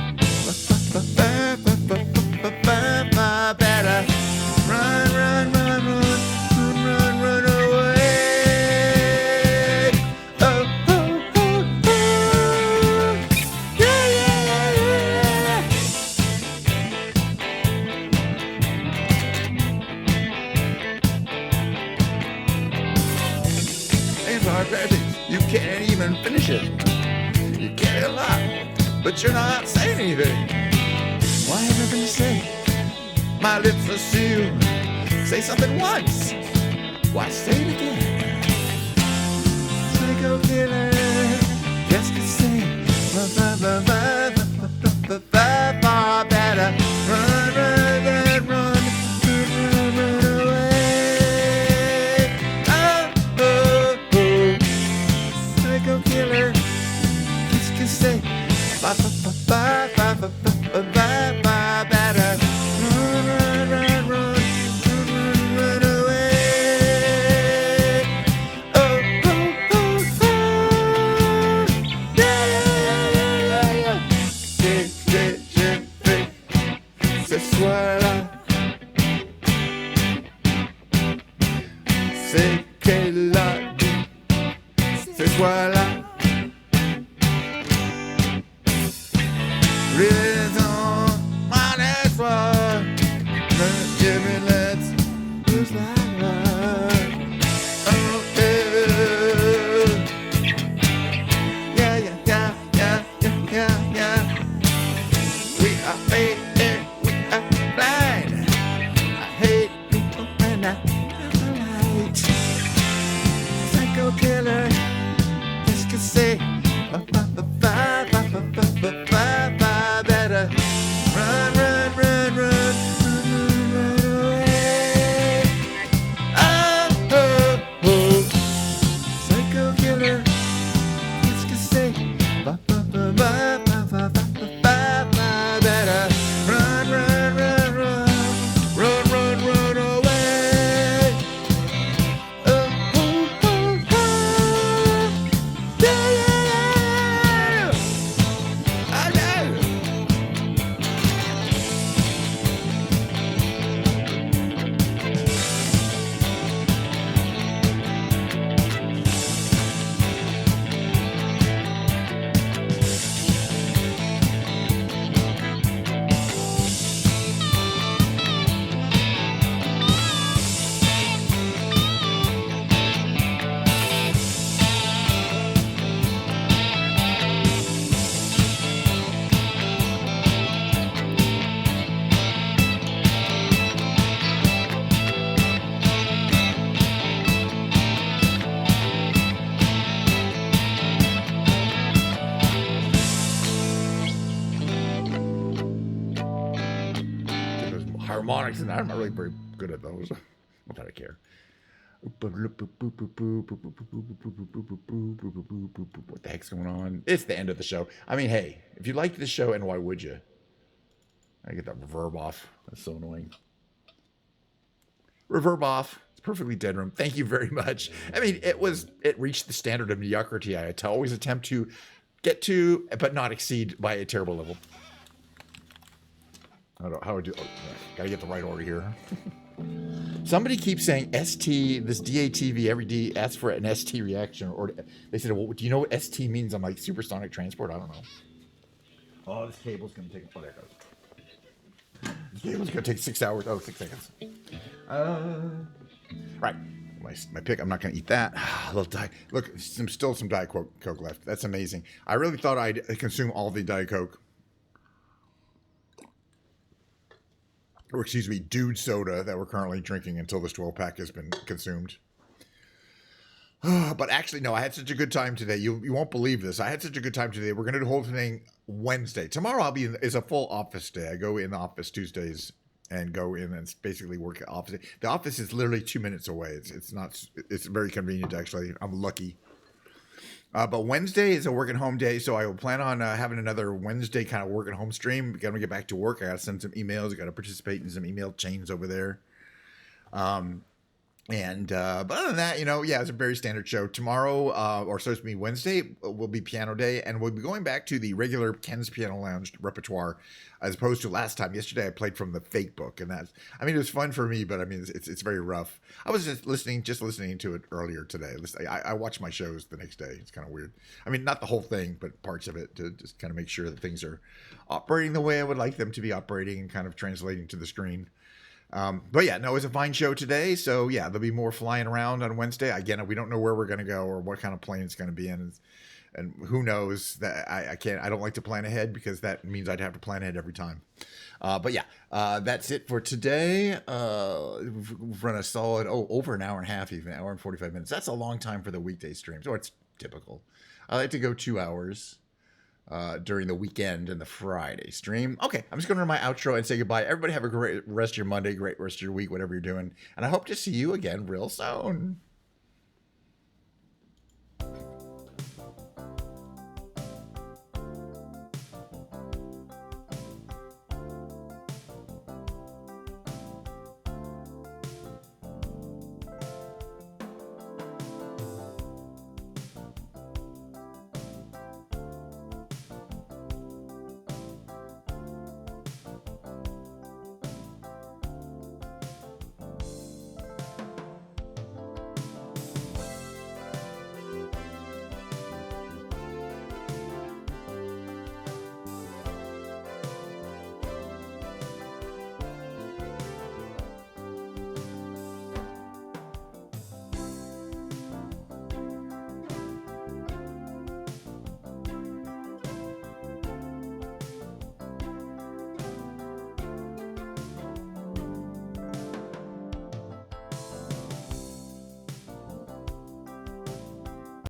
Better run, run, run, run, run, run, run away. Oh, oh, oh, oh. Yeah, yeah, yeah, yeah. Ain't hard things, you can't even finish it. You get a lot, but you're not saying anything. Why have nothing to say? My lips are sealed. Say something once. Why say it again? psycho killer. Just to say, far better. Run, run, run, run, run, run away. Oh, oh, oh, psycho killer. Just to say, better. Run, run, run, run, run away. Oh, oh, oh, oh. Yeah, yeah, yeah, yeah, yeah. Ce soir-là, c'est qu'elle a dit. Ce soir-là, raison, mon espoir. Give me let's lose my mind. Oh, yeah, yeah, yeah, yeah, yeah, yeah, yeah. We are fading, we are blind. I hate people and I light. Psycho killer, just to say, better. Run, run, run, run, run away. Oh, oh, oh. Psycho killer, just to say, better. Run, run, run, run, run, run, run away. Oh, oh, oh, oh. Yeah, yeah, yeah. I know. Those harmonics, and I'm not really very good at those. Not that I care. What the heck's going on? It's the end of the show. I mean, hey, if you liked the show, and why would you? I get that reverb off. That's so annoying. Reverb off. It's perfectly dead room. Thank you very much. I mean, it reached the standard of mediocrity I had to always attempt to get to, but not exceed by a terrible level. How do I do? Oh, yeah, gotta get the right order here. Somebody keeps saying ST, this DATV, every D asks for an ST reaction. Or they said, well, do you know what ST means? I'm like, supersonic transport? I don't know. Oh, this cable's going to take, oh, there it goes. This cable's going to take 6 hours. Oh, 6 seconds. Right. My pick, I'm not going to eat that. A little Diet. Look, still some Diet Coke left. That's amazing. I really thought I'd consume all the Diet Coke. Or excuse me, dude soda that we're currently drinking until this 12-pack has been consumed. But actually, no, I had such a good time today. You won't believe this. I had such a good time today. We're going to do the whole thing Wednesday. Tomorrow is a full office day. I go in the office Tuesdays and go in and basically work at office. The office is literally 2 minutes away. It's very convenient, actually. I'm lucky. But Wednesday is a work at home day, so I will plan on having another Wednesday kind of work at home stream. Got to get back to work. I got to send some emails. I got to participate in some email chains over there. But other than that, yeah, it's a very standard show. Tomorrow, or supposed to be Wednesday, will be piano day, and we'll be going back to the regular Ken's Piano Lounge repertoire, as opposed to last time. Yesterday, I played from the fake book, and it was fun for me, but I mean, it's very rough. I was just listening to it earlier today. I watch my shows the next day. It's kind of weird. I mean, not the whole thing, but parts of it to just kind of make sure that things are operating the way I would like them to be operating and kind of translating to the screen. But yeah, no, it was a fine show today. So yeah, there'll be more flying around on Wednesday. Again, we don't know where we're going to go or what kind of plane it's going to be in. And who knows that I don't like to plan ahead because that means I'd have to plan ahead every time. But yeah, that's it for today. We've run a solid, over an hour and a half, even an hour and 45 minutes. That's a long time for the weekday streams. Or it's typical. I like to go 2 hours during the weekend and the Friday stream. Okay, I'm just going to run my outro and say goodbye. Everybody have a great rest of your Monday, great rest of your week, whatever you're doing. And I hope to see you again real soon.